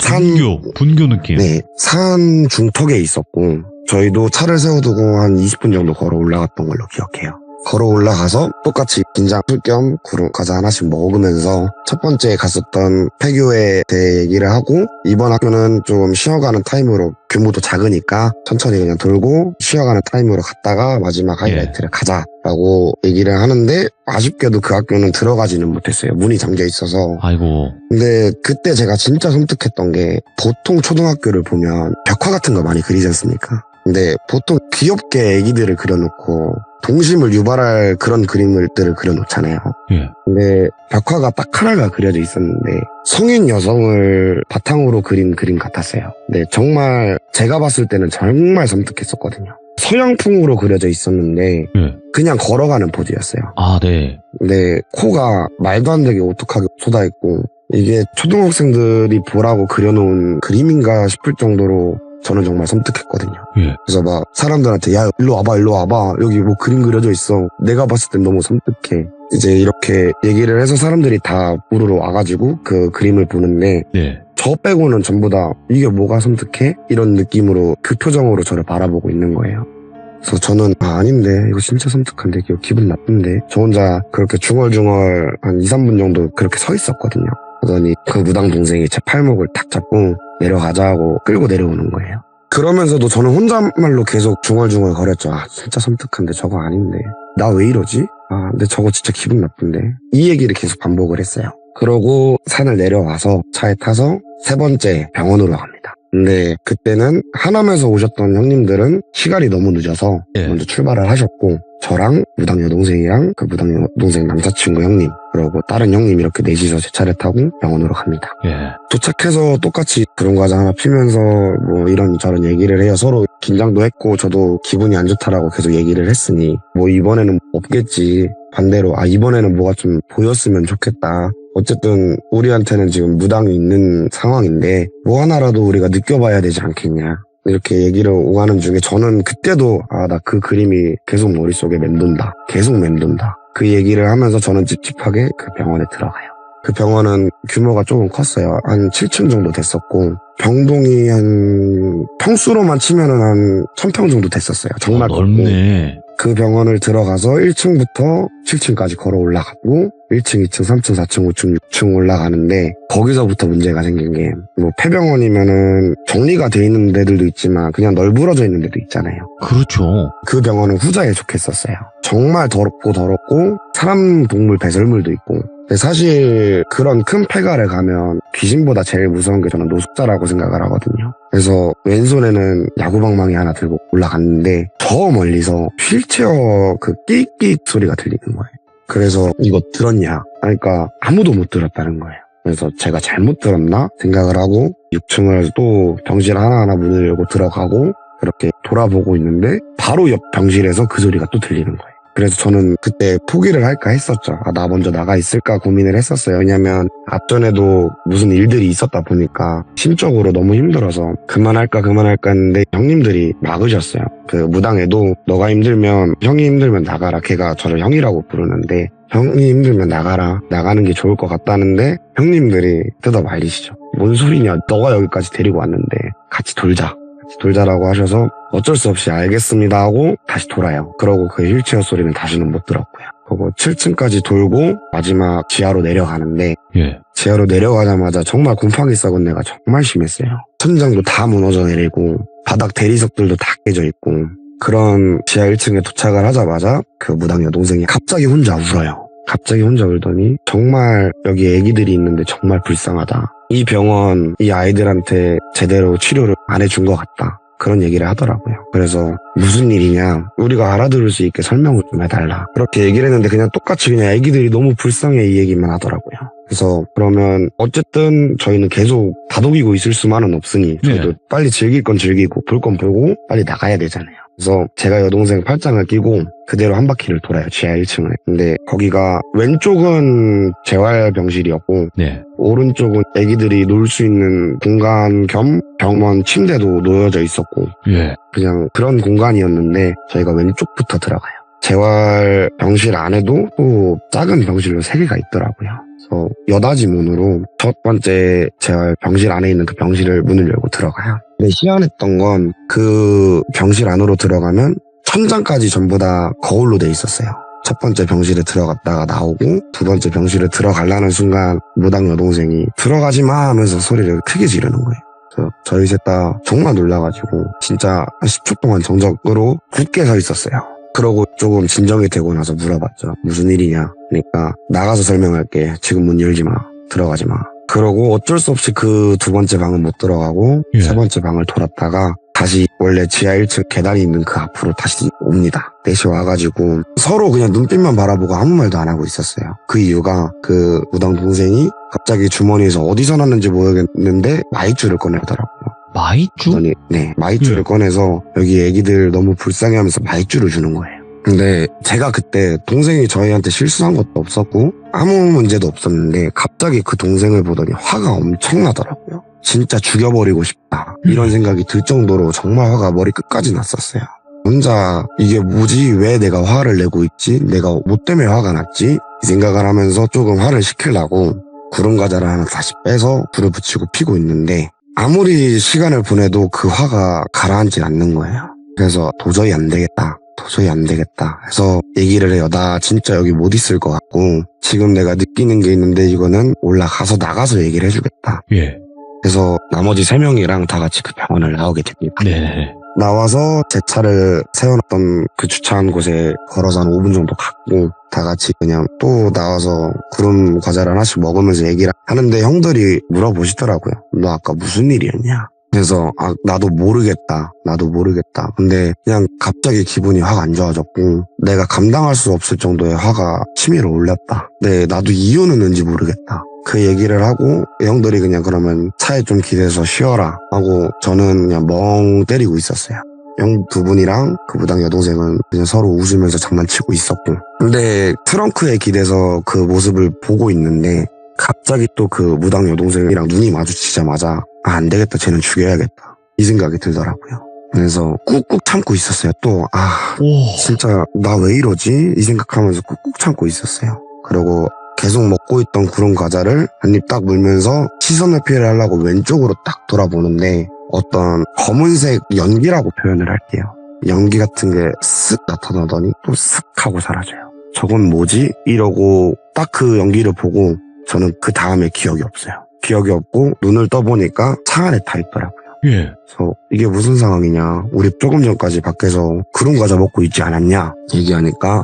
분교 느낌. 네, 산 중턱에 있었고 저희도 차를 세워두고 한 20분 정도 걸어 올라갔던 걸로 기억해요. 걸어 올라가서 똑같이 긴장 풀 겸 과자 하나씩 먹으면서 첫 번째 갔었던 폐교에 대해 얘기를 하고 이번 학교는 좀 쉬어가는 타임으로 규모도 작으니까 천천히 그냥 돌고 쉬어가는 타임으로 갔다가 마지막 하이라이트를 가자라고 얘기를 하는데 아쉽게도 그 학교는 들어가지는 못했어요. 문이 잠겨 있어서. 아이고. 근데 그때 제가 진짜 섬뜩했던 게 보통 초등학교를 보면 벽화 같은 거 많이 그리지 않습니까? 근데 보통 귀엽게 애기들을 그려놓고 동심을 유발할 그런 그림들을 그려놓잖아요. 예. 근데 벽화가 딱 하나가 그려져 있었는데 성인 여성을 바탕으로 그린 그림 같았어요. 근데 정말 제가 봤을 때는 정말 섬뜩했었거든요. 서양풍으로 그려져 있었는데 그냥 걸어가는 포즈였어요. 아, 네. 근데 코가 말도 안 되게 오똑하게 쏟아있고 이게 초등학생들이 보라고 그려놓은 그림인가 싶을 정도로 저는 정말 섬뜩했거든요. 예. 그래서 막 사람들한테 야 일로 와봐 여기 뭐 그림 그려져 있어. 내가 봤을 땐 너무 섬뜩해. 이제 이렇게 얘기를 해서 사람들이 다 우르르 와가지고 그 그림을 보는데 저 빼고는 전부 다 이게 뭐가 섬뜩해? 이런 느낌으로 그 표정으로 저를 바라보고 있는 거예요. 그래서 저는 아닌데 이거 진짜 섬뜩한데 이거 기분 나쁜데 저 혼자 그렇게 중얼중얼 한 2, 3분 정도 그렇게 서 있었거든요. 그러더니 그 무당 동생이 제 팔목을 탁 잡고 내려가자 하고 끌고 내려오는 거예요. 그러면서도 저는 혼잣말로 계속 중얼중얼 거렸죠. 아 진짜 섬뜩한데 저거 아닌데 나 왜 이러지? 아 근데 저거 진짜 기분 나쁜데 이 얘기를 계속 반복을 했어요. 그러고 산을 내려와서 차에 타서 3번째 병원으로 갑니다. 근데 그때는 하남에서 오셨던 형님들은 시간이 너무 늦어서 예. 먼저 출발을 하셨고 저랑 무당 여동생이랑 그 무당 여동생 남자친구 형님 그리고 다른 형님 이렇게 넷이서 제 차를 타고 병원으로 갑니다. 예. 도착해서 똑같이 그런 과자 하나 피면서 뭐 이런저런 얘기를 해요. 서로 긴장도 했고 저도 기분이 안 좋다라고 계속 얘기를 했으니 뭐 이번에는 없겠지. 반대로 이번에는 뭐가 좀 보였으면 좋겠다. 어쨌든 우리한테는 지금 무당이 있는 상황인데 뭐 하나라도 우리가 느껴봐야 되지 않겠냐. 이렇게 얘기를 오가는 중에 저는 그때도 나 그 그림이 계속 머릿속에 맴돈다. 계속 맴돈다. 그 얘기를 하면서 저는 찝찝하게 그 병원에 들어가요. 그 병원은 규모가 조금 컸어요. 한 7층 정도 됐었고 병동이 한 평수로만 치면은 한 1000평 정도 됐었어요. 정말 넓네. 그 병원을 들어가서 1층부터 7층까지 걸어 올라가고 1층, 2층, 3층, 4층, 5층, 6층 올라가는데 거기서부터 문제가 생긴 게 뭐 폐병원이면은 정리가 돼 있는 데들도 있지만 그냥 널브러져 있는 데도 있잖아요. 그렇죠. 그 병원은 후자에 속했었어요. 정말 더럽고 사람, 동물, 배설물도 있고 근데 사실 그런 큰 폐가를 가면 귀신보다 제일 무서운 게 저는 노숙자라고 생각을 하거든요. 그래서 왼손에는 야구방망이 하나 들고 올라갔는데 저 멀리서 휠체어 그 끽끽 소리가 들리는 거예요. 그래서 이거 들었냐? 그러니까 아무도 못 들었다는 거예요. 그래서 제가 잘못 들었나 생각을 하고 6층을 또 병실 하나하나 문을 열고 들어가고 그렇게 돌아보고 있는데 바로 옆 병실에서 그 소리가 또 들리는 거예요. 그래서 저는 그때 포기를 할까 했었죠. 나 먼저 나가 있을까 고민을 했었어요. 왜냐면 앞전에도 무슨 일들이 있었다 보니까 심적으로 너무 힘들어서 그만할까 했는데 형님들이 막으셨어요. 그 무당에도 너가 힘들면 형이 힘들면 나가라. 걔가 저를 형이라고 부르는데 형이 힘들면 나가라. 나가는 게 좋을 것 같다는데 형님들이 뜯어 말리시죠. 뭔 소리냐. 너가 여기까지 데리고 왔는데 같이 돌자라고 하셔서 어쩔 수 없이 알겠습니다 하고 다시 돌아요. 그러고 그 휠체어 소리는 다시는 못 들었고요. 그리고 7층까지 돌고 마지막 지하로 내려가는데 예. 지하로 내려가자마자 정말 곰팡이 썩은 데가 정말 심했어요. 천장도 다 무너져 내리고 바닥 대리석들도 다 깨져 있고 그런 지하 1층에 도착을 하자마자 그 무당 여동생이 갑자기 혼자 울어요. 갑자기 혼자 울더니 정말 여기 애기들이 있는데 정말 불쌍하다. 이 병원 이 아이들한테 제대로 치료를 안 해준 것 같다. 그런 얘기를 하더라고요. 그래서 무슨 일이냐 우리가 알아들을 수 있게 설명을 좀 해달라. 그렇게 얘기를 했는데 그냥 똑같이 그냥 애기들이 너무 불쌍해 이 얘기만 하더라고요. 그래서 그러면 어쨌든 저희는 계속 다독이고 있을 수만은 없으니 저희도 네. 빨리 즐길 건 즐기고 볼 건 보고 빨리 나가야 되잖아요. 그래서 제가 여동생 팔짱을 끼고 그대로 한 바퀴를 돌아요. 지하 1층을. 근데 거기가 왼쪽은 재활병실이었고 네. 오른쪽은 애기들이 놀 수 있는 공간 겸 병원 침대도 놓여져 있었고 예. 그냥 그런 공간이었는데 저희가 왼쪽부터 들어가요. 재활병실 안에도 또 작은 병실로 3개가 있더라고요. 그래서 여닫이 문으로 첫 번째 재활병실 안에 있는 그 병실을 문을 열고 들어가요. 근데 희한했던 건 그 병실 안으로 들어가면 천장까지 전부 다 거울로 돼 있었어요. 첫 번째 병실에 들어갔다가 나오고 두 번째 병실에 들어가려는 순간 무당 여동생이 들어가지 마 하면서 소리를 크게 지르는 거예요. 그래서 저희 셋 다 정말 놀라가지고 진짜 한 10초 동안 정적으로 굳게 서 있었어요. 그러고 조금 진정이 되고 나서 물어봤죠. 무슨 일이냐? 그러니까 나가서 설명할게. 지금 문 열지 마. 들어가지 마. 그러고 어쩔 수 없이 그 두 번째 방은 못 들어가고 예. 세 번째 방을 돌았다가 다시 원래 지하 1층 계단이 있는 그 앞으로 다시 옵니다. 넷이 와가지고 서로 그냥 눈빛만 바라보고 아무 말도 안 하고 있었어요. 그 이유가 그 무당 동생이 갑자기 주머니에서 어디서 났는지 모르겠는데 마이쮸를 꺼내더라고요. 마이쮸? 그러더니 네, 마이쮸를 꺼내서 여기 애기들 너무 불쌍해하면서 마이쮸를 주는 거예요. 근데 제가 그때 동생이 저희한테 실수한 것도 없었고 아무 문제도 없었는데 갑자기 그 동생을 보더니 화가 엄청 나더라고요. 진짜 죽여버리고 싶다 이런 생각이 들 정도로 정말 화가 머리 끝까지 났었어요. 혼자 이게 뭐지? 왜 내가 화를 내고 있지? 내가 뭐 때문에 화가 났지? 이 생각을 하면서 조금 화를 식히려고 구름 과자를 하나 다시 빼서 불을 붙이고 피고 있는데 아무리 시간을 보내도 그 화가 가라앉지 않는 거예요. 그래서 도저히 안 되겠다. 도저히 안 되겠다 해서 얘기를 해요. 나 진짜 여기 못 있을 것 같고 지금 내가 느끼는 게 있는데 이거는 올라가서 나가서 얘기를 해주겠다. 예. 그래서 나머지 3명이랑 다 같이 그 병원을 나오게 됩니다. 네. 나와서 제 차를 세워놨던 그 주차한 곳에 걸어서 한 5분 정도 갔고 다 같이 그냥 또 나와서 구름 과자를 하나씩 먹으면서 얘기를 하는데 형들이 물어보시더라고요. 너 아까 무슨 일이었냐? 그래서 나도 모르겠다. 근데 그냥 갑자기 기분이 확 안 좋아졌고 내가 감당할 수 없을 정도의 화가 치밀어 올랐다. 네, 나도 이유는 뭔지 모르겠다. 그 얘기를 하고 형들이 그냥 그러면 차에 좀 기대서 쉬어라 하고 저는 그냥 멍 때리고 있었어요. 형 두 분이랑 그 무당 여동생은 그냥 서로 웃으면서 장난치고 있었고 근데 트렁크에 기대서 그 모습을 보고 있는데 갑자기 또 그 무당 여동생이랑 눈이 마주치자마자 안 되겠다, 쟤는 죽여야겠다 이 생각이 들더라고요. 그래서 꾹꾹 참고 있었어요. 또 진짜 나 왜 이러지? 이 생각하면서 꾹꾹 참고 있었어요. 그리고 계속 먹고 있던 구름 과자를 한 입 딱 물면서 시선 회피를 하려고 왼쪽으로 딱 돌아보는데 어떤 검은색 연기라고 표현을 할게요. 연기 같은 게 쓱 나타나더니 또 쓱 하고 사라져요. 저건 뭐지? 이러고 딱 그 연기를 보고 저는 그 다음에 기억이 없어요. 기억이 없고 눈을 떠보니까 차 안에 타 있더라고요. 예. 그래서 이게 무슨 상황이냐? 우리 조금 전까지 밖에서 구름 과자 먹고 있지 않았냐? 얘기하니까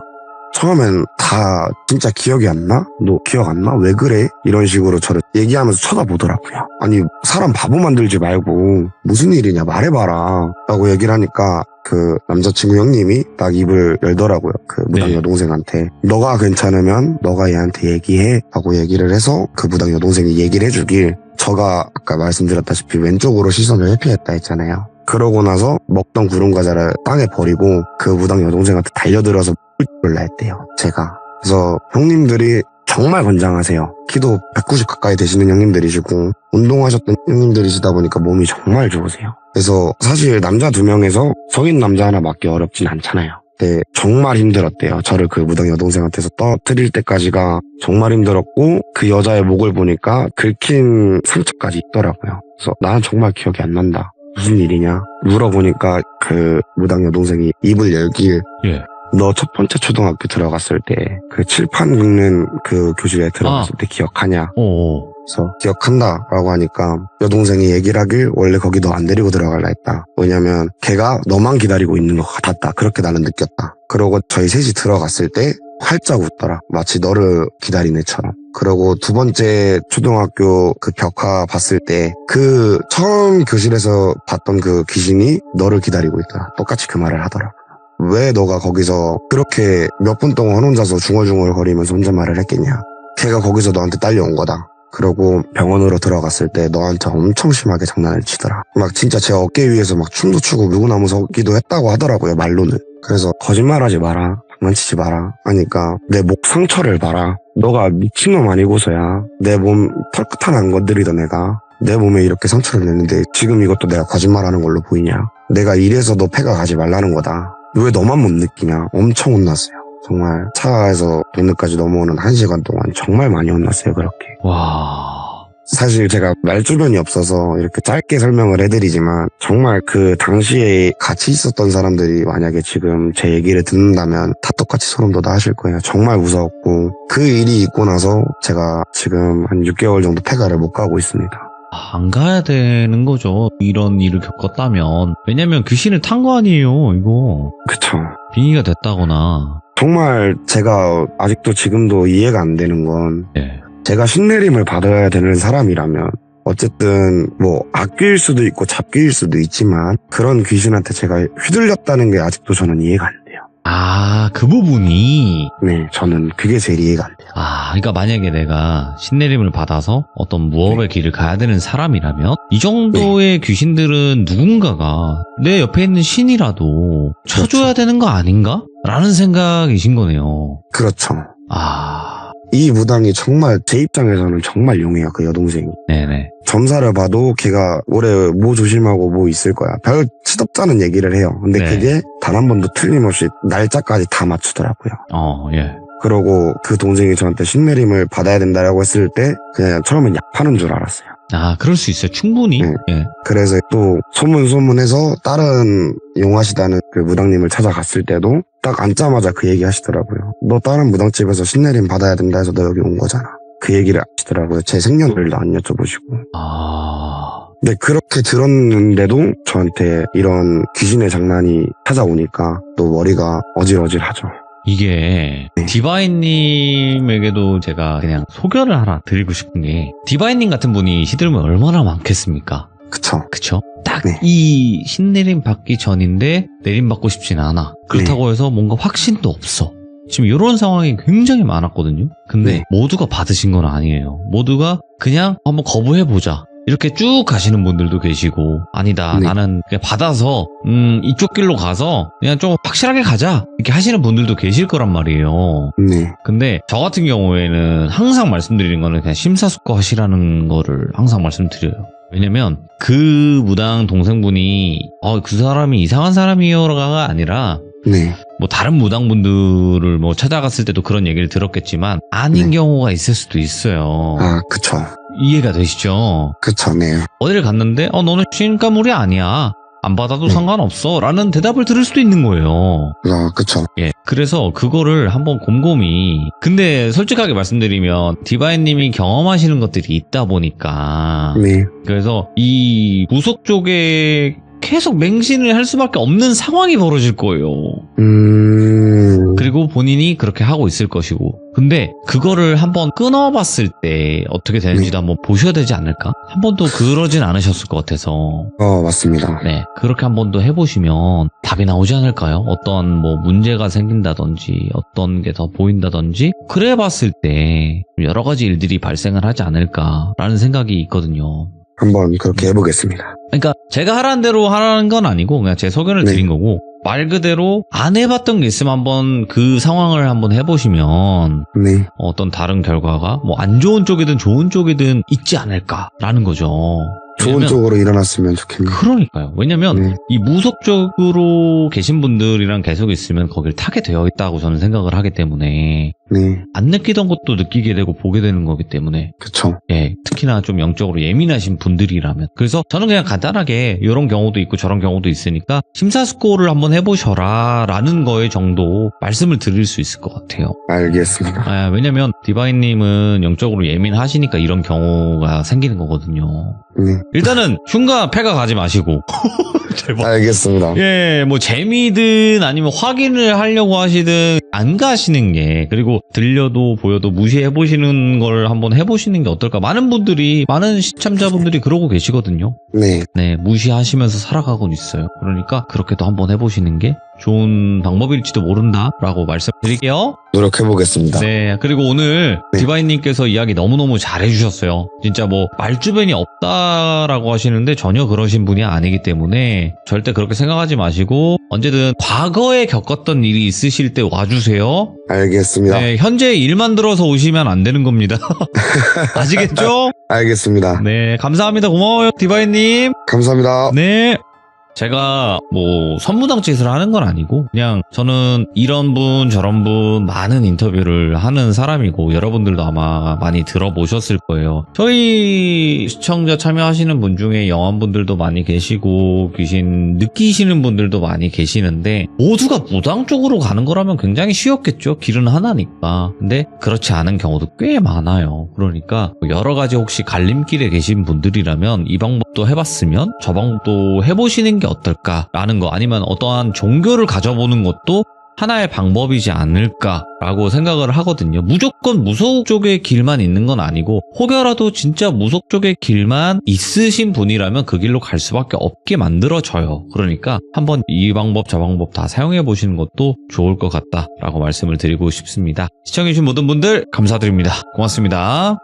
처음엔 다 진짜 기억이 안 나? 너 기억 안 나? 왜 그래? 이런 식으로 저를 얘기하면서 쳐다보더라고요. 아니 사람 바보 만들지 말고 무슨 일이냐 말해봐라 라고 얘기를 하니까 그 남자친구 형님이 딱 입을 열더라고요. 그 무당 여동생한테 너가 괜찮으면 너가 얘한테 얘기해 하고 얘기를 해서 그 무당 여동생이 얘기를 해주길 저가 아까 말씀드렸다시피 왼쪽으로 시선을 회피했다 했잖아요. 그러고 나서 먹던 구름 과자를 땅에 버리고 그 무당 여동생한테 달려들어서 뿔뿔라 했대요. 제가. 그래서 형님들이 정말 건장하세요. 키도 190 가까이 되시는 형님들이시고 운동하셨던 형님들이시다 보니까 몸이 정말 좋으세요. 그래서 사실 남자 2명에서 성인 남자 하나 맞기 어렵진 않잖아요. 근데 정말 힘들었대요. 저를 그 무당 여동생한테서 떠뜨릴 때까지가 정말 힘들었고 그 여자의 목을 보니까 긁힌 상처까지 있더라고요. 그래서 나는 정말 기억이 안 난다. 무슨 일이냐? 물어보니까 그 무당 여동생이 입을 열길 예. 너 첫 번째 초등학교 들어갔을 때 그 칠판 긁는 그 교실에 들어갔을 때 기억하냐? 그래서 기억한다라고 하니까 여동생이 얘기를 하길 원래 거기 너 안 데리고 들어갈라 했다. 왜냐면 걔가 너만 기다리고 있는 것 같았다. 그렇게 나는 느꼈다. 그러고 저희 셋이 들어갔을 때 활짝 웃더라. 마치 너를 기다린 애처럼. 그러고 두 번째 초등학교 그 벽화 봤을 때 그 처음 교실에서 봤던 그 귀신이 너를 기다리고 있더라. 똑같이 그 말을 하더라. 왜 너가 거기서 그렇게 몇 분 동안 혼자서 중얼중얼 거리면서 혼잣말을 했겠냐. 걔가 거기서 너한테 딸려온 거다. 그러고 병원으로 들어갔을 때 너한테 엄청 심하게 장난을 치더라. 막 진짜 제 어깨 위에서 막 춤도 추고 물구나무 서기도 했다고 하더라고요. 말로는. 그래서 거짓말하지 마라. 장난치지 마라 하니까 내 목 상처를 봐라. 너가 미친놈 아니고서야 내 몸 털끝 하나 안 건드리던 애가 내 몸에 이렇게 상처를 냈는데 지금 이것도 내가 거짓말하는 걸로 보이냐. 내가 이래서 너 폐가 가지 말라는 거다. 왜 너만 못 느끼냐. 엄청 혼났어요. 정말 차에서 동네까지 넘어오는 1시간 동안 정말 많이 혼났어요. 그렇게. 와. 사실 제가 말주변이 없어서 이렇게 짧게 설명을 해드리지만 정말 그 당시에 같이 있었던 사람들이 만약에 지금 제 얘기를 듣는다면 다 똑같이 소름 돋아 하실 거예요. 정말 무서웠고 그 일이 있고 나서 제가 지금 한 6개월 정도 폐가를 못 가고 있습니다. 안 가야 되는 거죠. 이런 일을 겪었다면. 왜냐면 귀신을 탄 거 아니에요, 이거. 그쵸. 빙의가 됐다거나. 정말 제가 아직도 지금도 이해가 안 되는 건 네. 제가 신내림을 받아야 되는 사람이라면 어쨌든 뭐 악귀일 수도 있고 잡귀일 수도 있지만 그런 귀신한테 제가 휘둘렸다는 게 아직도 저는 이해가 안 돼요. 아, 그 부분이. 네, 저는 그게 제일 이해가 안 돼요. 아, 그러니까 만약에 내가 신내림을 받아서 어떤 무업의 길을 가야 되는 사람이라면 이 정도의 귀신들은 누군가가 내 옆에 있는 신이라도 쳐줘야 되는 거 아닌가? 라는 생각이신 거네요. 그렇죠. 아, 이 무당이 정말 제 입장에서는 정말 용해요. 그 여동생이. 네네. 점사를 봐도 걔가 올해 뭐 조심하고 뭐 있을 거야. 별 치덥잖은 얘기를 해요. 근데 네. 그게 단 한 번도 틀림없이 날짜까지 다 맞추더라고요. 예. 그러고 그 동생이 저한테 신내림을 받아야 된다라고 했을 때 그냥 처음엔 약 파는 줄 알았어요. 아, 그럴 수 있어요. 충분히. 예. 그래서 또 소문해서 다른 용하시다는 그 무당님을 찾아갔을 때도 딱 앉자마자 그 얘기 하시더라고요. 너 다른 무당집에서 신내림 받아야 된다 해서 너 여기 온 거잖아. 그 얘기를 하시더라고요. 제 생년월일도 안 여쭤보시고. 아, 네, 그렇게 들었는데도 저한테 이런 귀신의 장난이 찾아오니까 또 머리가 어질어질하죠. 이게 네. 디바인님에게도 제가 그냥 소견을 하나 드리고 싶은 게 디바인님 같은 분이 시들면 얼마나 많겠습니까? 그쵸? 그쵸? 딱 네. 이 신내림 받기 전인데 내림 받고 싶진 않아. 그렇다고 해서 뭔가 확신도 없어. 지금 이런 상황이 굉장히 많았거든요. 근데 네. 모두가 받으신 건 아니에요. 모두가 그냥 한번 거부해보자. 이렇게 쭉 가시는 분들도 계시고 아니다 네. 나는 그냥 받아서 이쪽 길로 가서 그냥 좀 확실하게 가자 이렇게 하시는 분들도 계실 거란 말이에요. 네. 근데 저 같은 경우에는 항상 말씀드리는 거는 그냥 심사숙고하시라는 거를 항상 말씀드려요. 왜냐면 그 무당 동생분이 그 사람이 이상한 사람이요가 아니라 네. 뭐 다른 무당분들을 뭐 찾아갔을 때도 그런 얘기를 들었겠지만 아닌 네. 경우가 있을 수도 있어요. 아, 그쵸. 이해가 되시죠? 그쵸, 네. 어디를 갔는데 너는 신가물이 아니야. 안 받아도 네. 상관없어. 라는 대답을 들을 수도 있는 거예요. 아, 그쵸. 예. 그래서 그거를 한번 곰곰이. 근데 솔직하게 말씀드리면 디바인님이 경험하시는 것들이 있다 보니까. 네. 그래서 이 무속 쪽에 계속 맹신을 할 수밖에 없는 상황이 벌어질 거예요. 그리고 본인이 그렇게 하고 있을 것이고. 근데 그거를 한번 끊어봤을 때 어떻게 되는지도 한번 보셔야 되지 않을까? 한 번도 그러진 않으셨을 것 같아서. 맞습니다. 네, 그렇게 한 번 더 해보시면 답이 나오지 않을까요? 어떤 뭐 문제가 생긴다든지 어떤 게 더 보인다든지 그래 봤을 때 여러 가지 일들이 발생을 하지 않을까라는 생각이 있거든요. 한번 그렇게 해보겠습니다. 그러니까 제가 하라는 대로 하라는 건 아니고 그냥 제 소견을 네. 드린 거고 말 그대로 안 해봤던 게 있으면 한번 그 상황을 한번 해보시면 네. 어떤 다른 결과가 뭐 안 좋은 쪽이든 좋은 쪽이든 있지 않을까라는 거죠. 좋은 왜냐면 쪽으로 일어났으면 좋겠네요. 그러니까요. 왜냐면 네. 이 무속 쪽으로 계신 분들이랑 계속 있으면 거길 타게 되어 있다고 저는 생각을 하기 때문에 네. 안 느끼던 것도 느끼게 되고 보게 되는 거기 때문에 그쵸. 예, 특히나 좀 영적으로 예민하신 분들이라면 그래서 저는 그냥 간단하게 이런 경우도 있고 저런 경우도 있으니까 심사숙고를 한번 해보셔라 라는 거에 정도 말씀을 드릴 수 있을 것 같아요. 알겠습니다. 왜냐면 디바인님은 영적으로 예민하시니까 이런 경우가 생기는 거거든요. 네. 일단은 흉가 패가 가지 마시고 제발. 알겠습니다. 예, 뭐 재미든 아니면 확인을 하려고 하시든 안 가시는 게 그리고 들려도 보여도 무시해 보시는 걸 한번 해보시는 게 어떨까? 많은 분들이 많은 시청자분들이 그러고 계시거든요. 네. 네, 무시하시면서 살아가고 있어요. 그러니까 그렇게도 한번 해보시는 게 좋은 방법일지도 모른다라고 말씀드릴게요. 노력해보겠습니다. 네, 그리고 오늘 네. 디바인님께서 이야기 너무너무 잘해주셨어요. 진짜 뭐 말주변이 없다라고 하시는데 전혀 그러신 분이 아니기 때문에 절대 그렇게 생각하지 마시고 언제든 과거에 겪었던 일이 있으실 때 와주세요. 알겠습니다. 네, 현재 일만 들어서 오시면 안 되는 겁니다. 아시겠죠? 알겠습니다. 네, 감사합니다. 고마워요, 디바인님. 감사합니다. 네. 제가 뭐 선무당짓을 하는 건 아니고 그냥 저는 이런 분 저런 분 많은 인터뷰를 하는 사람이고 여러분들도 아마 많이 들어보셨을 거예요. 저희 시청자 참여하시는 분 중에 영환분들도 많이 계시고 귀신 느끼시는 분들도 많이 계시는데 모두가 무당 쪽으로 가는 거라면 굉장히 쉬웠겠죠. 길은 하나니까. 근데 그렇지 않은 경우도 꽤 많아요. 그러니까 여러 가지 혹시 갈림길에 계신 분들이라면 이 방법도 해봤으면 저 방법도 해보시는 게 어떨까라는 거 아니면 어떠한 종교를 가져보는 것도 하나의 방법이지 않을까라고 생각을 하거든요. 무조건 무속 쪽의 길만 있는 건 아니고 혹여라도 진짜 무속 쪽의 길만 있으신 분이라면 그 길로 갈 수밖에 없게 만들어져요. 그러니까 한번 이 방법 저 방법 다 사용해 보시는 것도 좋을 것 같다라고 말씀을 드리고 싶습니다. 시청해주신 모든 분들 감사드립니다. 고맙습니다.